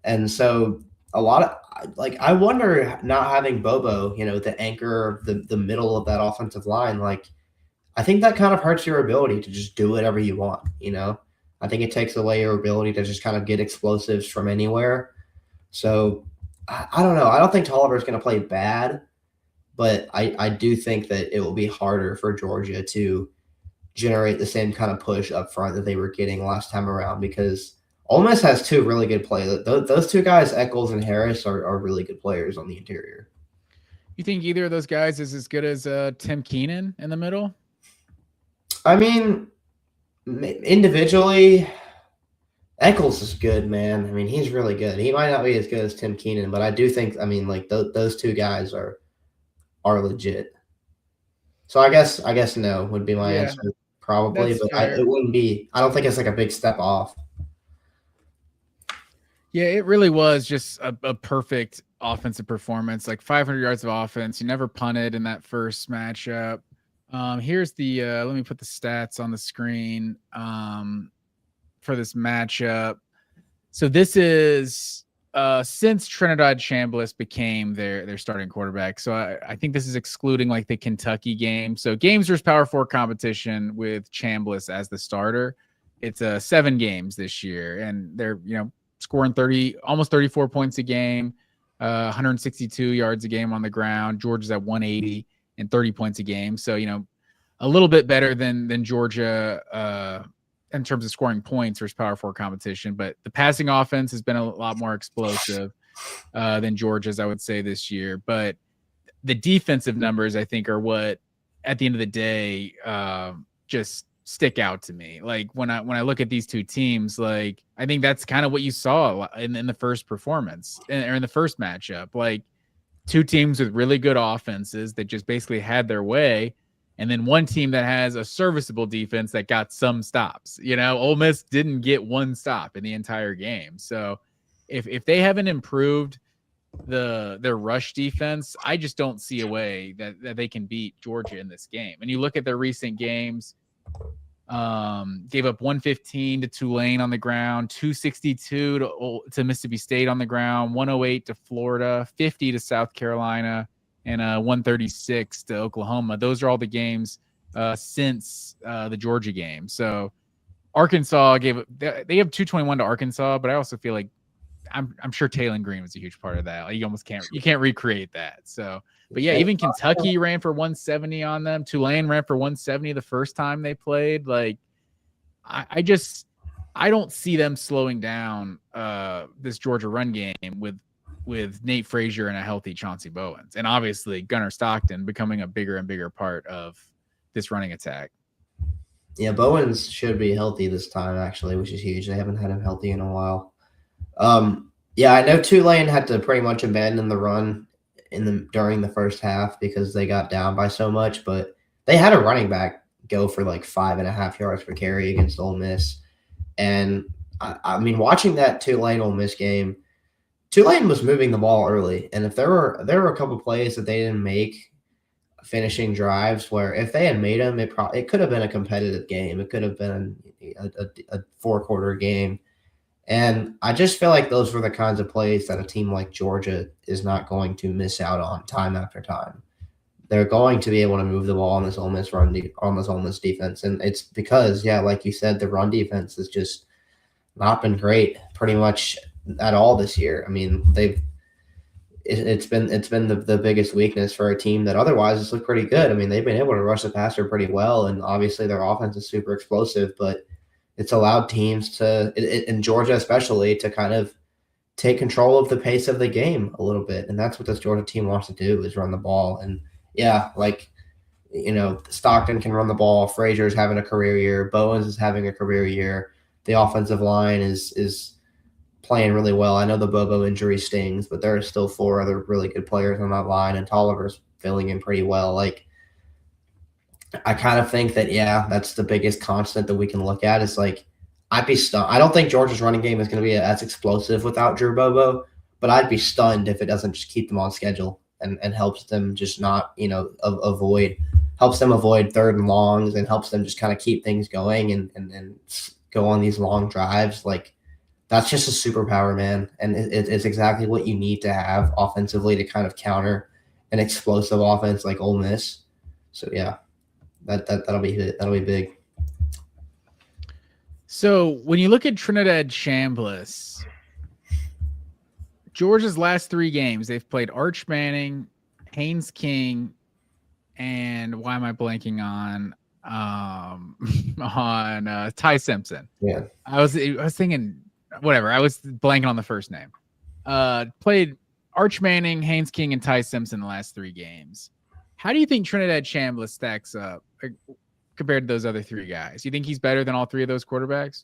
And so a lot of I wonder, not having Bobo, the anchor of the middle of that offensive line, I think that kind of hurts your ability to just do whatever you want. I think it takes away your ability to just kind of get explosives from anywhere. So I don't know. I don't think Tolliver is going to play bad, but I do think that it will be harder for Georgia to generate the same kind of push up front that they were getting last time around, because Ole Miss has 2 really good players. Those 2 guys, Eccles and Harris, are really good players on the interior. You think either of those guys is as good as Tim Keenan in the middle? I mean, individually, Eccles is good, man. I mean, he's really good. He might not be as good as Tim Keenan, but I do think, those 2 guys are legit. So I guess no would be my answer, probably, but it wouldn't be. I don't think it's a big step off. Yeah, it really was just a perfect offensive performance, 500 yards of offense. You never punted in that first matchup. Here's the let me put the stats on the screen for this matchup. So this is since Trinidad Chambliss became their starting quarterback. So I think this is excluding the Kentucky game. So games versus Power 4 competition with Chambliss as the starter. it's 7 games this year, and they're scoring almost 34 points a game, 162 yards a game on the ground. Georgia's at 180 and 30 points a game, so a little bit better than Georgia in terms of scoring points versus Power 4 competition. But the passing offense has been a lot more explosive than Georgia's, I would say, this year. But the defensive numbers, I think, are what, at the end of the day, just stick out to me. Like when I look at these two teams, like I think that's kind of what you saw in the first performance or in the first matchup. Like two teams with really good offenses that just basically had their way, and then one team that has a serviceable defense that got some stops. Ole Miss didn't get one stop in the entire game. So if they haven't improved their rush defense, I just don't see a way that they can beat Georgia in this game. And you look at their recent games, gave up 115 to Tulane on the ground, 262 to Mississippi State on the ground, 108 to Florida, 50 to South Carolina, and 136 to Oklahoma. Those are all the games since the Georgia game. So Arkansas they have 221 to Arkansas, but I also feel like I'm sure Taylon Green was a huge part of that. Like you can't recreate that. So, but yeah, even Kentucky ran for 170 on them. Tulane ran for 170 the first time they played. Like I don't see them slowing down this Georgia run game with Nate Frazier and a healthy Chauncey Bowens, and obviously Gunnar Stockton becoming a bigger and bigger part of this running attack. Yeah, Bowens should be healthy this time, actually, which is huge. They haven't had him healthy in a while. Yeah, I know Tulane had to pretty much abandon the run during the first half because they got down by so much, but they had a running back go for like 5.5 yards per carry against Ole Miss. And I mean, watching that Tulane Ole Miss game, Tulane was moving the ball early, and if there were a couple plays that they didn't make finishing drives where if they had made them, it could have been a competitive game. It could have been a 4-quarter game. And I just feel like those were the kinds of plays that a team like Georgia is not going to miss out on time after time. They're going to be able to move the ball on this Ole Miss defense, and it's because, yeah, like you said, the run defense has just not been great pretty much at all this year. I mean, it's been the biggest weakness for a team that otherwise has looked pretty good. I mean, they've been able to rush the passer pretty well, and obviously their offense is super explosive, but it's allowed teams in Georgia especially, to kind of take control of the pace of the game a little bit. And that's what this Georgia team wants to do, is run the ball. And yeah, Stockton can run the ball. Frazier's having a career year. Bowens is having a career year. The offensive line is playing really well. I know the Bobo injury stings, but there are still 4 other really good players on that line, and Tolliver's filling in pretty well. Like, I kind of think that, yeah, that's the biggest constant that we can look at is like, I'd be stunned. I don't think Georgia's running game is going to be as explosive without Drew Bobo, but I'd be stunned if it doesn't just keep them on schedule and helps them just not, avoid 3rd and longs, and helps them just kind of keep things going and go on these long drives. Like, that's just a superpower, man. And it's exactly what you need to have offensively to kind of counter an explosive offense like Ole Miss. So, yeah. That'll be big. So when you look at Trinidad Chambliss, Georgia's last 3 games, they've played Arch Manning, Haynes King, and why am I blanking on Ty Simpson? Yeah, I was thinking whatever. I was blanking on the first name. Played Arch Manning, Haynes King, and Ty Simpson the last 3 games. How do you think Trinidad Chambliss stacks up compared to those other 3 guys? You think he's better than all 3 of those quarterbacks?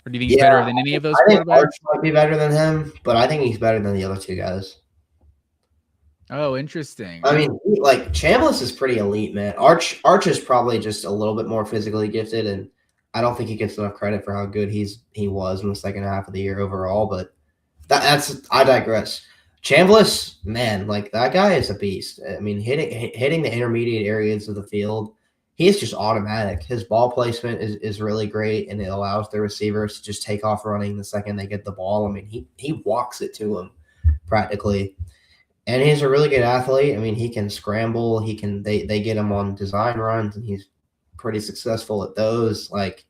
Or do you think he's better than any of those quarterbacks? I think Arch might be better than him, but I think he's better than the other 2 guys. Oh, interesting. I mean, like, Chambliss is pretty elite, man. Arch is probably just a little bit more physically gifted, and I don't think he gets enough credit for how good he was in the second half of the year overall, but I digress. Chambliss, man, like, that guy is a beast. I mean, hitting the intermediate areas of the field, he is just automatic. His ball placement is really great, and it allows the receivers to just take off running the second they get the ball. I mean, he walks it to him practically. And he's a really good athlete. I mean, he can scramble. They get him on design runs, and he's pretty successful at those. Like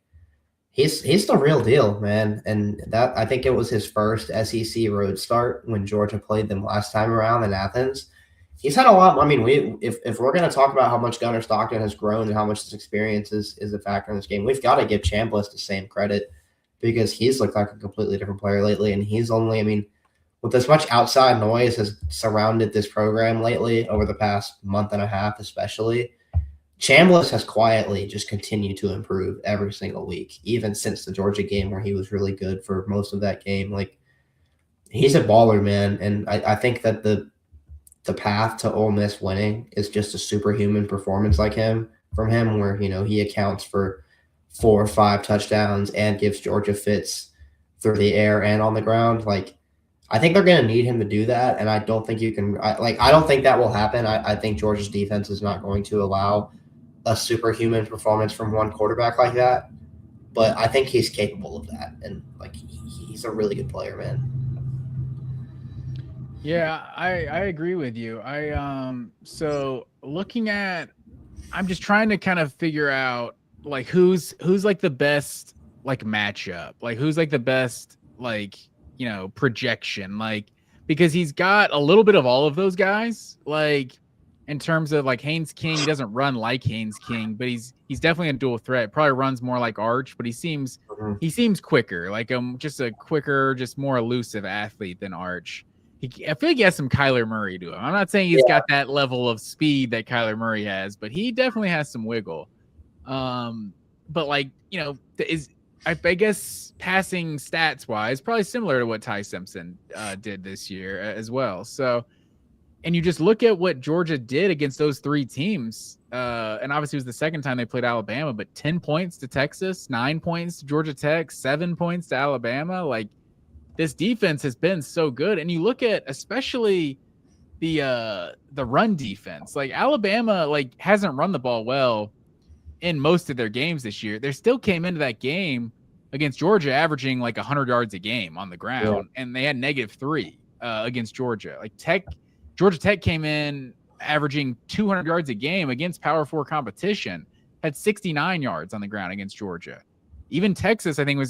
he's the real deal, man. And that, I think it was his first SEC road start when Georgia played them last time around in Athens. He's had a lot. I mean, if we're going to talk about how much Gunnar Stockton has grown and how much his experience is a factor in this game, we've got to give Chambliss the same credit because he's looked like a completely different player lately. And he's only, I mean, with as much outside noise has surrounded this program lately over the past month and a half, especially, Chambliss has quietly just continued to improve every single week, even since the Georgia game where he was really good for most of that game. Like, he's a baller, man. And I think that the path to Ole Miss winning is just a superhuman performance like him from him, where, you know, he accounts for 4 or 5 touchdowns and gives Georgia fits through the air and on the ground. Like, I think they're going to need him to do that, and I don't think you can. I don't think that will happen. I think Georgia's defense is not going to allow a superhuman performance from one quarterback like that. But I think he's capable of that, and like he's a really good player, man. Yeah, I agree with you. So looking at, I'm just trying to kind of figure out like who's like the best like matchup, like who's like the best like, you know, projection, like, because he's got a little bit of all of those guys, like in terms of like Haynes King. He doesn't run like Haynes King, but he's definitely a dual threat. Probably runs more like Arch, but he seems quicker, like just a quicker, just more elusive athlete than Arch. I feel like he has some Kyler Murray to him. I'm not saying he's got that level of speed that Kyler Murray has, but he definitely has some wiggle. But like, you know, I guess passing stats wise, probably similar to what Ty Simpson did this year as well. So, and you just look at what Georgia did against those 3 teams. And obviously it was the second time they played Alabama, but 10 points to Texas, 9 points to Georgia Tech, 7 points to Alabama. Like, this defense has been so good. And you look at especially the run defense, like Alabama, like hasn't run the ball well in most of their games this year. They still came into that game against Georgia averaging like 100 yards a game on the ground, and they had -3 against Georgia. Like Georgia Tech came in averaging 200 yards a game against Power 4 competition, had 69 yards on the ground against Georgia. Even Texas, I think,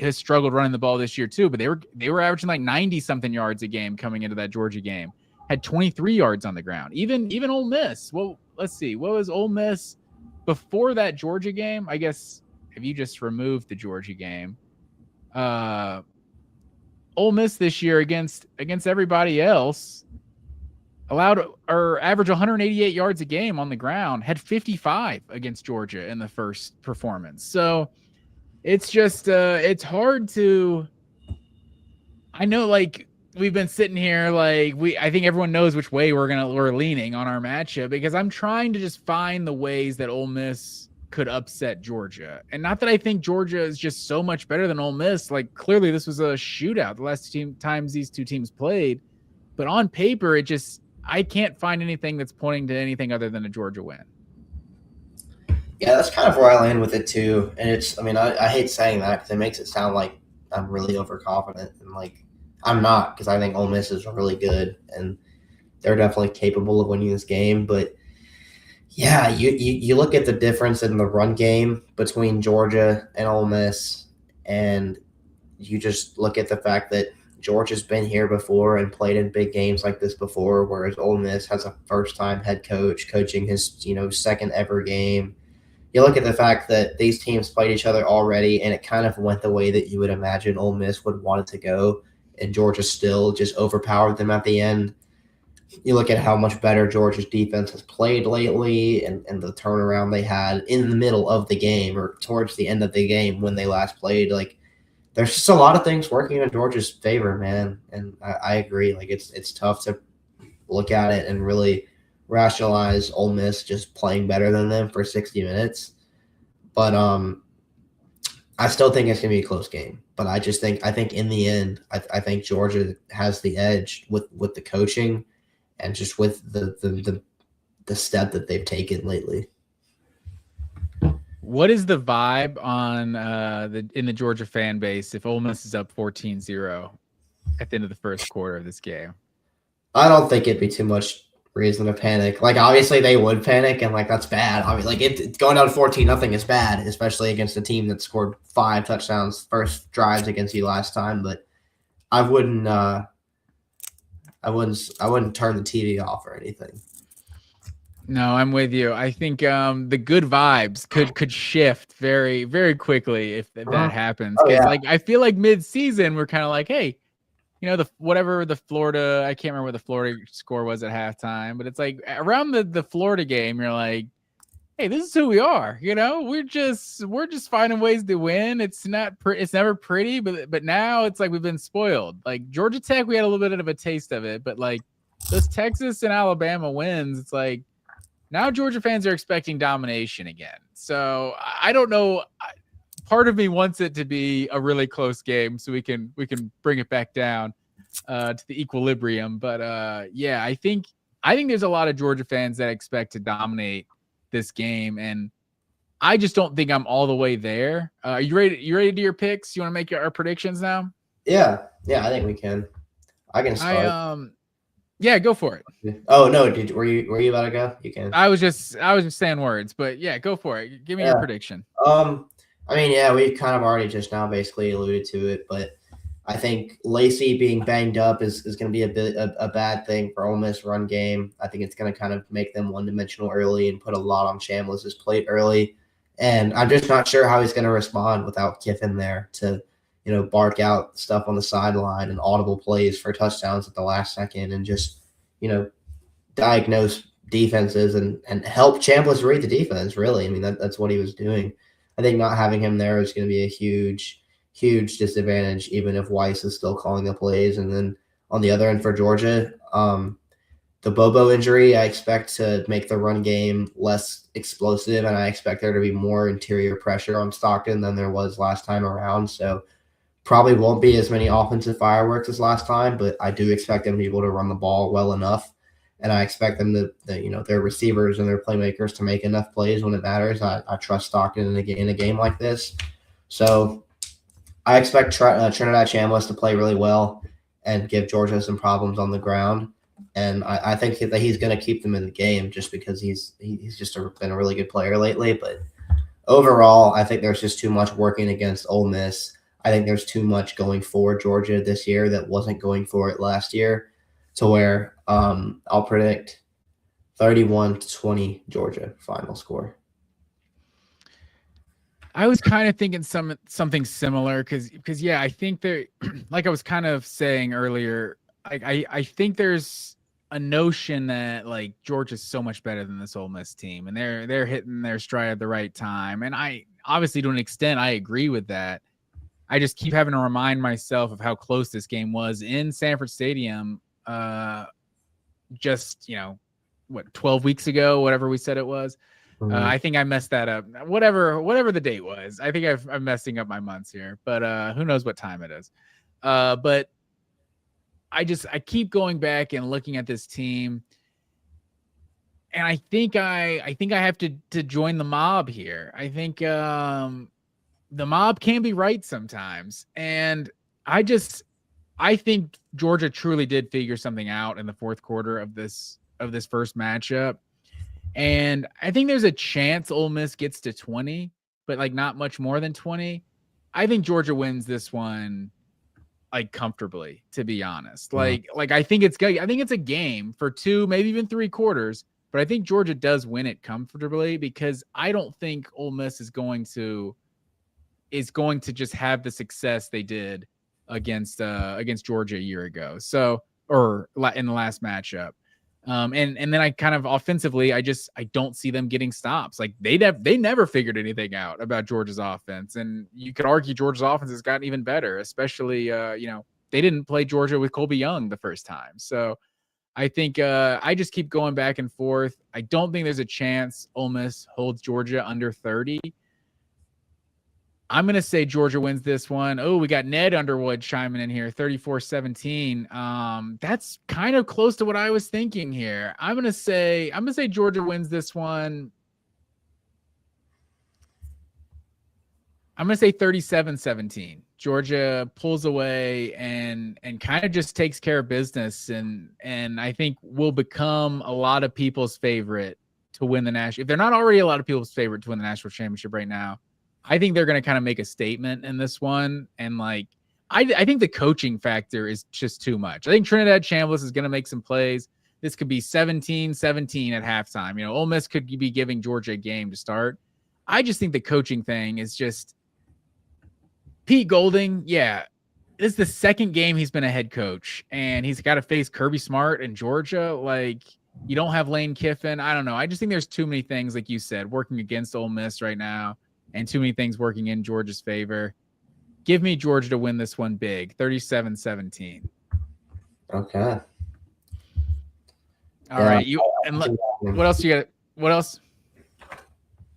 has struggled running the ball this year too, but they were averaging like 90 something yards a game coming into that Georgia game. Had 23 yards on the ground. Even Ole Miss. Well, let's see. What was Ole Miss before that Georgia game? I guess if you just removed the Georgia game, Ole Miss this year against everybody else allowed or averaged 188 yards a game on the ground. Had 55 against Georgia in the first performance. So it's just it's hard to. I know, like, we've been sitting here, like, I think everyone knows which way we're leaning on our matchup, because I'm trying to just find the ways that Ole Miss could upset Georgia. And not that I think Georgia is just so much better than Ole Miss. Like, clearly this was a shootout the last times these 2 teams played, but on paper I can't find anything that's pointing to anything other than a Georgia win. Yeah, that's kind of where I land with it too. And it's, I mean, I hate saying that because it makes it sound like I'm really overconfident, and like I'm not, because I think Ole Miss is really good and they're definitely capable of winning this game. But yeah, you look at the difference in the run game between Georgia and Ole Miss, and you just look at the fact that Georgia's been here before and played in big games like this before, whereas Ole Miss has a first-time head coach coaching his, you know, second ever game. You look at the fact that these teams played each other already, and it kind of went the way that you would imagine Ole Miss would want it to go, and Georgia still just overpowered them at the end. You look at how much better Georgia's defense has played lately, and the turnaround they had in the middle of the game or towards the end of the game when they last played. Like, there's just a lot of things working in Georgia's favor, man. And I agree. Like, it's tough to look at it and really rationalize Ole Miss just playing better than them for 60 minutes. But I still think it's gonna be a close game. But I think in the end, I think Georgia has the edge with the coaching and just with the step that they've taken lately. What is the vibe on in the Georgia fan base if Ole Miss is up 14-0 at the end of the first quarter of this game? I don't think it'd be too much reason to panic. Like, obviously they would panic, and like that's bad. I mean, like it going down 14-0 is bad, especially against a team that scored 5 touchdowns first drives against you last time. But I wouldn't turn the TV off or anything. No, I'm with you. I think the good vibes could shift very, very quickly if that happens. Because like I feel like mid-season we're kind of like, hey, you know, whatever the Florida, I can't remember what the Florida score was at halftime, but it's like around the Florida game, you're like, hey, this is who we are. You know, we're just finding ways to win. It's never pretty, but now it's like we've been spoiled. Like Georgia Tech, we had a little bit of a taste of it, but like those Texas and Alabama wins, it's like now Georgia fans are expecting domination again. So I don't know. Part of me wants it to be a really close game so we can bring it back down to the equilibrium. But yeah, I think there's a lot of Georgia fans that expect to dominate this game, and I just don't think I'm all the way there. Are you ready? You ready to do your picks? You want to make our predictions now? Yeah, I think we can. I can start. Yeah, go for it. Oh no, were you about to go? You can. I was just saying words, but yeah, go for it. Give me your prediction. I mean, yeah, we've kind of already just now basically alluded to it, but I think Lacey being banged up is going to be a bad thing for Ole Miss run game. I think it's going to kind of make them one-dimensional early and put a lot on Chambliss's plate early. And I'm just not sure how he's going to respond without Kiffin there to, bark out stuff on the sideline and audible plays for touchdowns at the last second and just, diagnose defenses and help Chambliss read the defense, really. I mean, that's what he was doing. I think not having him there is going to be a huge disadvantage, even if Weiss is still calling the plays. And then on the other end for Georgia, the Bobo injury, I expect to make the run game less explosive, and I expect there to be more interior pressure on Stockton than there was last time around. So probably won't be as many offensive fireworks as last time, but I do expect them to be able to run the ball well enough. And I expect them to their receivers and their playmakers to make enough plays when it matters. I trust Stockton in a game like this. So I expect Trinidad Chambliss to play really well and give Georgia some problems on the ground. And I think that he's going to keep them in the game just because he's just been a really good player lately. But overall, I think there's just too much working against Ole Miss. I think there's too much going for Georgia this year that wasn't going for it last year, to where I'll predict 31-20 Georgia final score. I was kind of thinking something similar because yeah, I think there, like I was kind of saying earlier, I think there's a notion that like Georgia's so much better than this Ole Miss team, and they're hitting their stride at the right time. And I obviously, to an extent, I agree with that. I just keep having to remind myself of how close this game was in Sanford Stadium. Just 12 weeks ago, whatever we said it was. I think I messed that up. Whatever the date was. I think I'm messing up my months here, but who knows what time it is. But I keep going back and looking at this team, and I think I have to join the mob here. I think the mob can be right sometimes, and I think Georgia truly did figure something out in the fourth quarter of this first matchup. And I think there's a chance Ole Miss gets to 20, but like not much more than 20. I think Georgia wins this one like comfortably, to be honest. Like I think it's a game for 2, maybe even 3 quarters, but I think Georgia does win it comfortably because I don't think Ole Miss is going to just have the success they did against Georgia a year ago. So, or in the last matchup. And then I kind of offensively, I don't see them getting stops. Like they never figured anything out about Georgia's offense. And you could argue Georgia's offense has gotten even better, especially, they didn't play Georgia with Colby Young the first time. So I think I just keep going back and forth. I don't think there's a chance Ole Miss holds Georgia under 30. I'm going to say Georgia wins this one. Oh, we got Ned Underwood chiming in here, 34-17. That's kind of close to what I was thinking here. I'm going to say Georgia wins this one I'm going to say 37-17. Georgia pulls away and kind of just takes care of business, and I think will become a lot of people's favorite to win the national. If they're not already a lot of people's favorite to win the national championship right now, I think they're going to kind of make a statement in this one. And like, I think the coaching factor is just too much. I think Trinidad Chambliss is going to make some plays. This could be 17-17 at halftime. You know, Ole Miss could be giving Georgia a game to start. I just think the coaching thing is just Pete Golding. Yeah, this is the second game he's been a head coach, and he's got to face Kirby Smart in Georgia. Like, you don't have Lane Kiffin. I don't know. I just think there's too many things, like you said, working against Ole Miss right now, and too many things working in Georgia's favor. Give me Georgia to win this one big, 37-17. Okay. All right. What else you got? What else?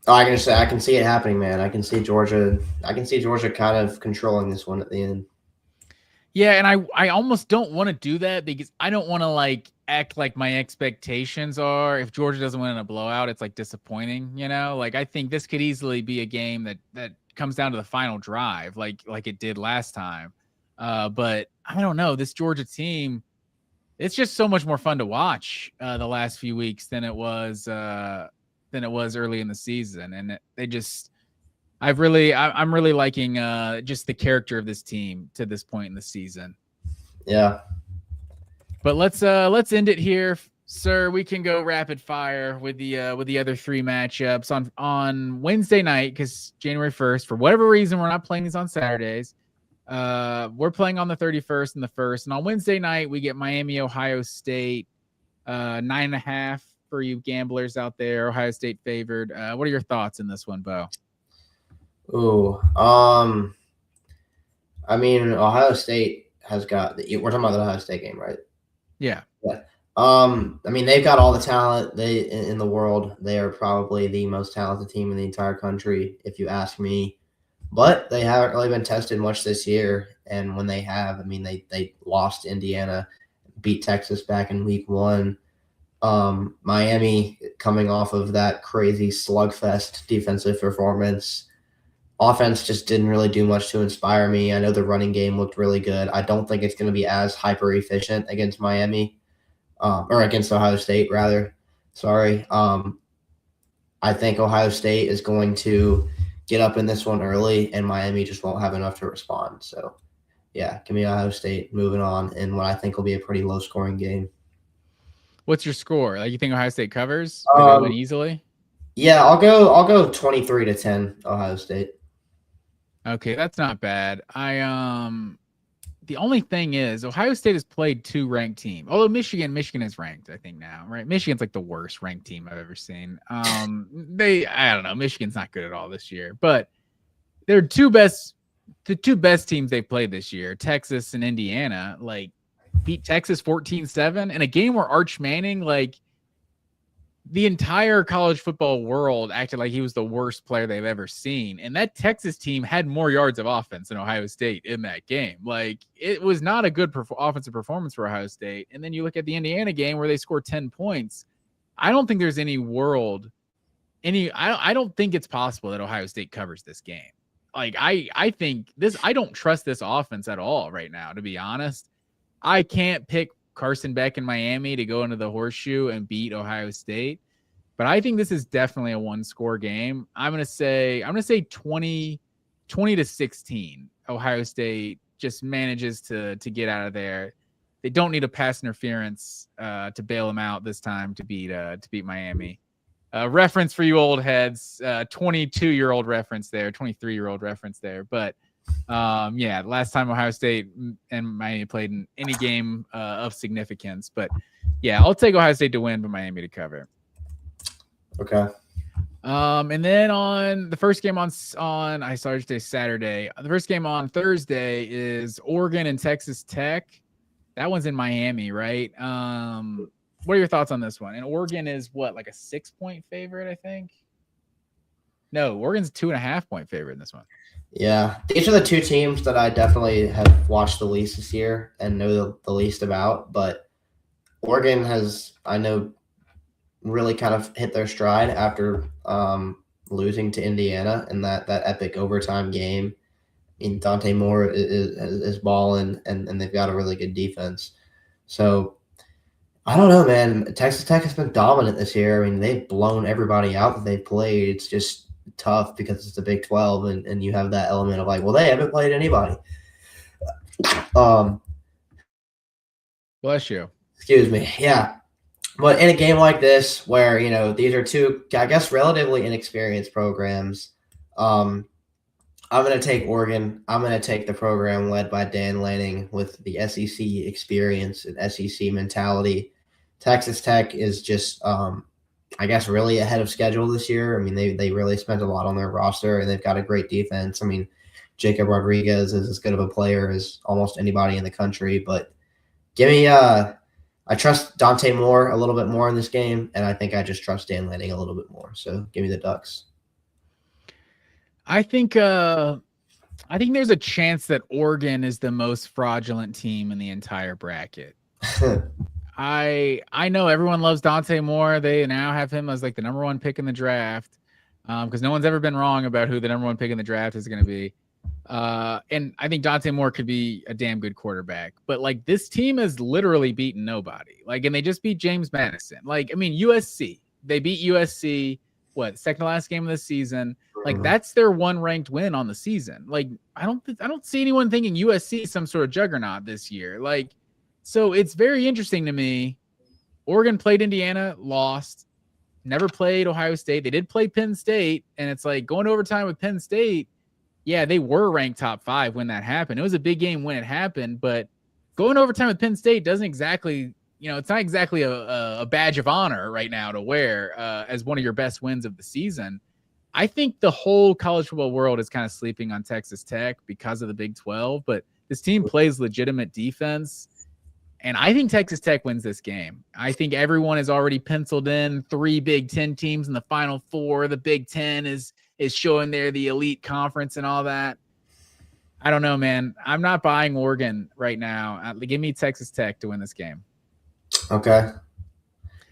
Oh, I can say I can see it happening, man. I can see Georgia kind of controlling this one at the end. Yeah, and I almost don't want to do that because I don't want to like act like my expectations are. If Georgia doesn't win in a blowout, it's like disappointing, you know? Like, I think this could easily be a game that comes down to the final drive, like it did last time. But I don't know. This Georgia team, it's just so much more fun to watch the last few weeks than it was early in the season, and I'm really liking just the character of this team to this point in the season. Yeah. But let's end it here, sir. We can go rapid fire with the other three matchups on Wednesday night, because January 1st, for whatever reason, we're not playing these on Saturdays. We're playing on the 31st and the 1st, and on Wednesday night we get Miami, Ohio State, 9.5 for you gamblers out there. Ohio State favored. What are your thoughts in this one, Bo? Ooh, I mean, Ohio State has got we're talking about the Ohio State game, right? Yeah. Yeah. I mean, they've got all the talent in the world. They are probably the most talented team in the entire country, if you ask me. But they haven't really been tested much this year. And when they have, I mean, they lost to Indiana, beat Texas back in week 1. Miami, coming off of that crazy slugfest defensive performance, offense just didn't really do much to inspire me. I know the running game looked really good. I don't think it's going to be as hyper efficient against Miami, or against Ohio State, rather. Sorry. I think Ohio State is going to get up in this one early, and Miami just won't have enough to respond. So, yeah, give me Ohio State moving on in what I think will be a pretty low-scoring game. What's your score? Like, you think Ohio State covers? Or they win easily? Yeah, I'll go 23-10 Ohio State. Okay, that's not bad. The only thing is Ohio State has played 2 ranked teams. Although Michigan is ranked, I think, now, right? Michigan's like the worst ranked team I've ever seen. I don't know. Michigan's not good at all this year, but they're the two best teams they've played this year, Texas and Indiana, like beat Texas 14-7 in a game where Arch Manning, like, the entire college football world acted like he was the worst player they've ever seen. And that Texas team had more yards of offense than Ohio State in that game. Like, it was not a good offensive performance for Ohio State. And then you look at the Indiana game where they scored 10 points. I don't think there's I don't think it's possible that Ohio State covers this game. Like, I think I don't trust this offense at all right now, to be honest. I can't pick Carson Beck in Miami to go into the horseshoe and beat Ohio State. But I think this is definitely a 1-score game. I'm going to say 20-16. Ohio State just manages to get out of there. They don't need a pass interference to bail them out this time to beat Miami. Reference for you old heads, 22-year-old reference there, 23-year-old reference there. But yeah, last time Ohio State and Miami played in any game of significance. But yeah, I'll take Ohio State to win, but Miami to cover. Okay. And then on the first game on Saturday. The first game on Thursday is Oregon and Texas Tech. That one's in Miami, right? What are your thoughts on this one? And Oregon is what, like a 6-point favorite, I think? No, Oregon's a 2.5-point favorite in this one. Yeah, these are the two teams that I definitely have watched the least this year and know the least about. But Oregon has, I know, really kind of hit their stride after losing to Indiana in that epic overtime game. And Dante Moore is balling, and they've got a really good defense. So I don't know, man. Texas Tech has been dominant this year. I mean, they've blown everybody out that they've played. It's just tough because it's the Big 12, and you have that element of like, well, they haven't played anybody. Bless you. Excuse me. Yeah. But in a game like this, where, these are two, I guess, relatively inexperienced programs, I'm going to take Oregon. I'm going to take the program led by Dan Lanning with the SEC experience and SEC mentality. Texas Tech is just, I guess, really ahead of schedule this year. I mean, they really spent a lot on their roster, and they've got a great defense. I mean, Jacob Rodriguez is as good of a player as almost anybody in the country. But give me I trust Dante Moore a little bit more in this game, and I think I just trust Dan Lanning a little bit more. So give me the Ducks. I think there's a chance that Oregon is the most fraudulent team in the entire bracket. I know everyone loves Dante Moore. They now have him as like the number 1 pick in the draft, because no one's ever been wrong about who the number 1 pick in the draft is going to be. And I think Dante Moore could be a damn good quarterback, but like this team has literally beaten nobody. Like, and they just beat James Madison. Like, I mean, USC, they beat USC, second to last game of the season. Like, that's their 1 ranked win on the season. Like, I don't see anyone thinking USC is some sort of juggernaut this year. Like, so it's very interesting to me. Oregon played Indiana, lost, never played Ohio State. They did play Penn State, and it's like going to overtime with Penn State. Yeah, they were ranked top 5 when that happened. It was a big game when it happened, but going overtime with Penn State doesn't exactly, it's not exactly a badge of honor right now to wear as one of your best wins of the season. I think the whole college football world is kind of sleeping on Texas Tech because of the Big 12, but this team plays legitimate defense, and I think Texas Tech wins this game. I think everyone has already penciled in 3 Big 10 teams in the Final Four. The Big 10 is showing they're the elite conference and all that. I don't know, man. I'm not buying Oregon right now. Give me Texas Tech to win this game. Okay.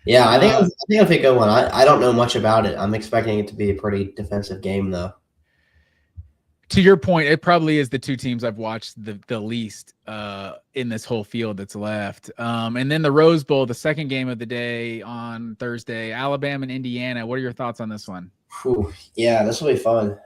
Yeah, I think it'll be a good one. I don't know much about it. I'm expecting it to be a pretty defensive game, though. To your point, it probably is the 2 teams I've watched the least in this whole field that's left. And then the Rose Bowl, the second game of the day on Thursday, Alabama and Indiana. What are your thoughts on this one? Whew. Yeah, this will be fun.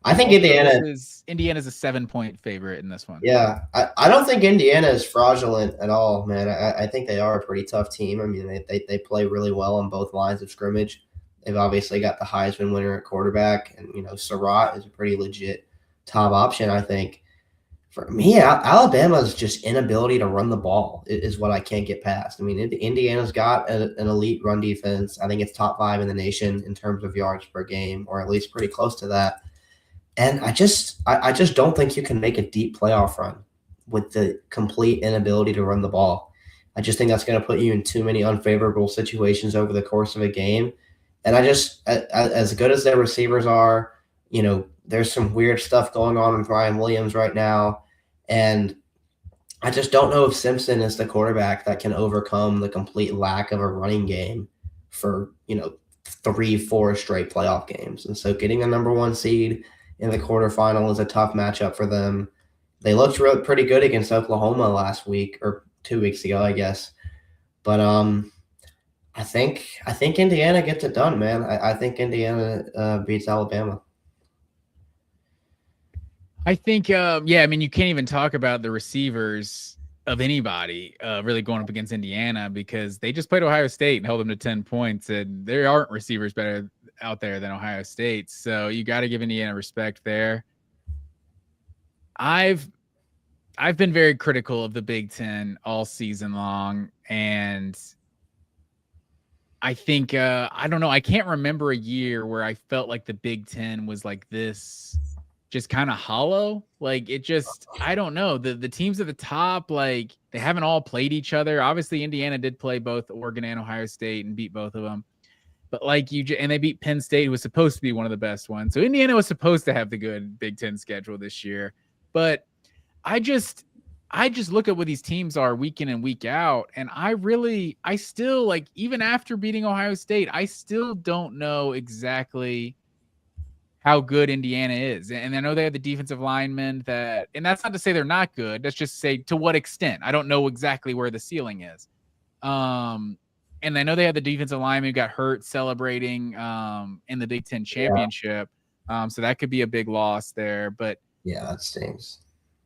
I think Indiana's a 7-point favorite in this one. Yeah, I don't think Indiana is fraudulent at all, man. I think they are a pretty tough team. I mean, they play really well on both lines of scrimmage. They've obviously got the Heisman winner at quarterback, and Surratt is a pretty legit top option. I think for me, Alabama's just inability to run the ball is what I can't get past. I mean, Indiana's got an elite run defense. I think it's top 5 in the nation in terms of yards per game, or at least pretty close to that. And I just don't think you can make a deep playoff run with the complete inability to run the ball. I just think that's going to put you in too many unfavorable situations over the course of a game. And as good as their receivers are, there's some weird stuff going on with Ryan Williams right now. And I just don't know if Simpson is the quarterback that can overcome the complete lack of a running game for, 3-4 straight playoff games. And so getting a number 1 seed in the quarterfinal is a tough matchup for them. They looked pretty good against Oklahoma last week, or 2 weeks ago, I guess. But I think Indiana gets it done, man. I think Indiana beats Alabama. I think, I mean, you can't even talk about the receivers of anybody really going up against Indiana, because they just played Ohio State and held them to 10 points, and there aren't receivers better out there than Ohio State. So you got to give Indiana respect there. I've been very critical of the Big 10 all season long, and I think I don't know. I can't remember a year where I felt like the Big 10 was like this, just kind of hollow. Like, it just, I don't know. The teams at the top, like, they haven't all played each other. Obviously, Indiana did play both Oregon and Ohio State and beat both of them. But and they beat Penn State, who was supposed to be one of the best ones. So Indiana was supposed to have the good Big 10 schedule this year. But I just look at what these teams are week in and week out, and I still, like, even after beating Ohio State, I still don't know exactly how good Indiana is. And I know they have the defensive linemen and that's not to say they're not good. That's just to say to what extent. I don't know exactly where the ceiling is. And I know they have the defensive lineman who got hurt celebrating in the Big Ten championship. So that could be a big loss there. But yeah, that stings.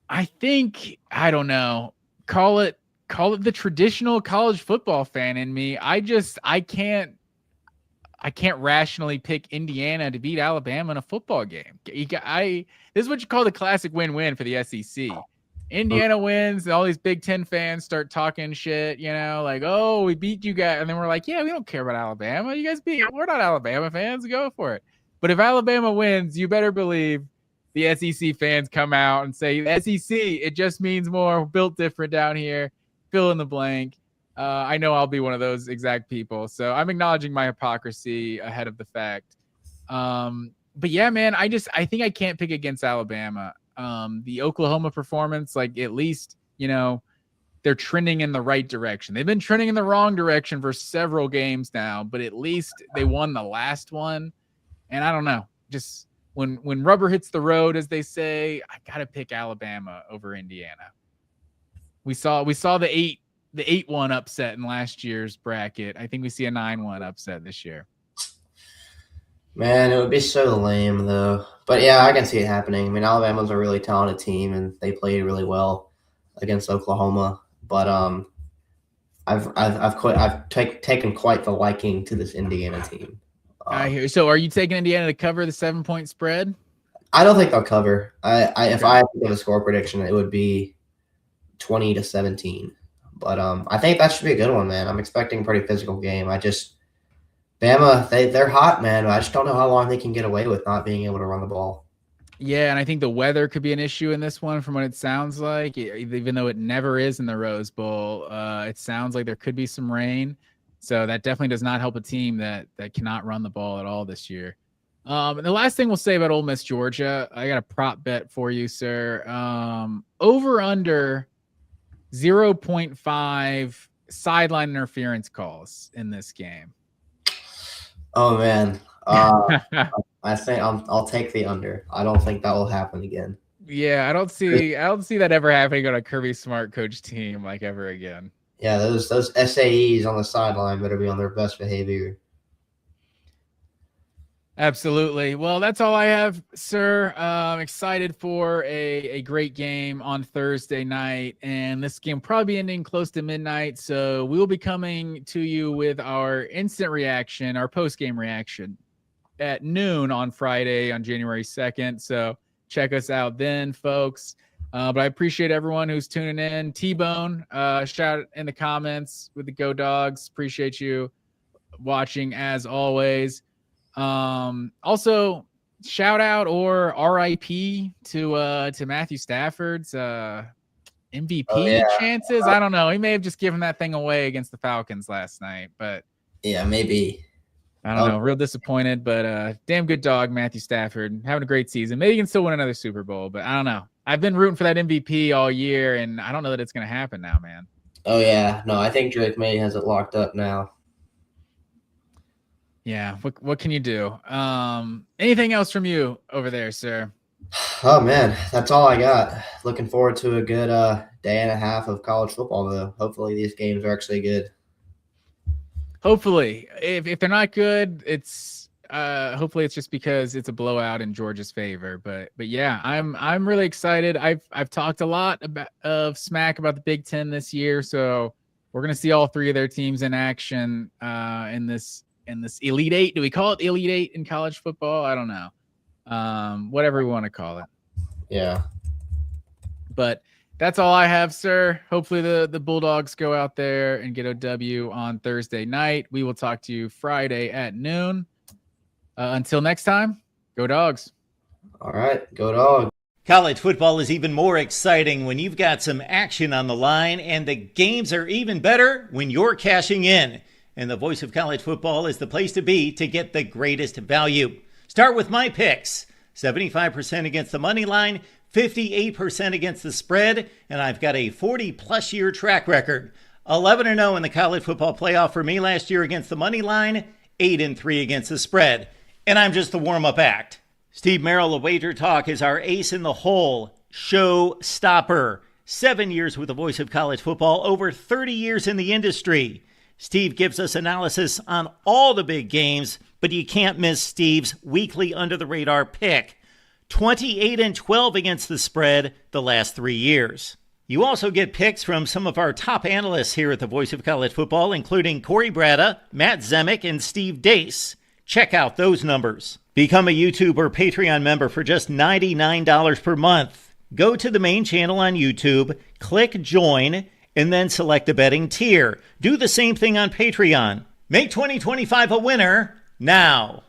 I think, I don't know, call it the traditional college football fan in me. I can't rationally pick Indiana to beat Alabama in a football game. This is what you call the classic win-win for the SEC. Indiana wins, and all these Big Ten fans start talking shit, like, oh, we beat you guys. And then we're like, yeah, we don't care about Alabama. You guys we're not Alabama fans. Go for it. But if Alabama wins, you better believe the SEC fans come out and say, SEC, it just means more, built different down here, fill in the blank. I know I'll be one of those exact people. So I'm acknowledging my hypocrisy ahead of the fact. But yeah, man, I think I can't pick against Alabama. The Oklahoma performance, like at least, they're trending in the right direction. They've been trending in the wrong direction for several games now, but at least they won the last one. And I don't know, just when rubber hits the road, as they say, I got to pick Alabama over Indiana. We saw the 8-1 upset in last year's bracket. I think we see a 9-1 upset this year. Man, it would be so lame though. But yeah, I can see it happening. I mean, Alabama's a really talented team, and they played really well against Oklahoma. But I've taken quite the liking to this Indiana team. I hear. So, are you taking Indiana to cover the 7-point spread? I don't think they'll cover. If I had to give a score prediction, it would be 20-17. But I think that should be a good one, man. I'm expecting a pretty physical game. Bama, they're hot, man. I just don't know how long they can get away with not being able to run the ball. Yeah, and I think the weather could be an issue in this one from what it sounds like. Even though it never is in the Rose Bowl, it sounds like there could be some rain. So that definitely does not help a team that cannot run the ball at all this year. And the last thing we'll say about Ole Miss, Georgia, I got a prop bet for you, sir. Over under 0.5 sideline interference calls in this game. Oh man, I think I'll take the under. I don't think that will happen again. Yeah, I don't see that ever happening on a Kirby Smart coach team like ever again. Yeah, those SAEs on the sideline better be on their best behavior. Absolutely. Well, that's all I have, sir. I'm excited for a great game on Thursday night, and this game will probably be ending close to midnight, so we will be coming to you with our instant reaction, our post-game reaction at noon on Friday on January 2nd, so check us out then, folks. But I appreciate everyone who's tuning in. T-Bone, shout in the comments with the Go Dogs. Appreciate you watching as always. Also shout out or RIP to Matthew Stafford's MVP chances. I don't know. He may have just given that thing away against the Falcons last night, but yeah, maybe. I don't know. Real disappointed, but damn good dog, Matthew Stafford, having a great season. Maybe he can still win another Super Bowl, but I don't know. I've been rooting for that MVP all year, and I don't know that it's going to happen now, man. Oh yeah, no, I think Drake May has it locked up now. Yeah, what can you do? Anything else from you over there, sir? Oh man, that's all I got. Looking forward to a good day and a half of college football, though. Hopefully these games are actually good. Hopefully, if they're not good, it's hopefully it's just because it's a blowout in Georgia's favor. But yeah, I'm really excited. I've talked a lot of smack about the Big Ten this year, so we're gonna see all three of their teams in action in this Elite Eight. Do we call it the Elite Eight in college football? I don't know. Whatever we want to call it. Yeah. But that's all I have, sir. Hopefully the Bulldogs go out there and get a W on Thursday night. We will talk to you Friday at noon. Until next time, go Dogs. All right, go Dogs. College football is even more exciting when you've got some action on the line, and the games are even better when you're cashing in. And the Voice of College Football is the place to be to get the greatest value. Start with my picks. 75% against the money line, 58% against the spread, and I've got a 40-plus year track record. 11-0 in the college football playoff for me last year against the money line, 8-3 against the spread. And I'm just the warm-up act. Steve Merrill of Wager Talk is our ace in the hole, showstopper. 7 years with the voice of college football, over 30 years in the industry. Steve gives us analysis on all the big games, but you can't miss Steve's weekly under-the-radar pick. 28-12 against the spread the last 3 years. You also get picks from some of our top analysts here at the Voice of College Football, including Corey Bratta, Matt Zemek, and Steve Dace. Check out those numbers. Become a YouTube or Patreon member for just $99 per month. Go to the main channel on YouTube, click join, and then select a betting tier. Do the same thing on Patreon. Make 2025 a winner now.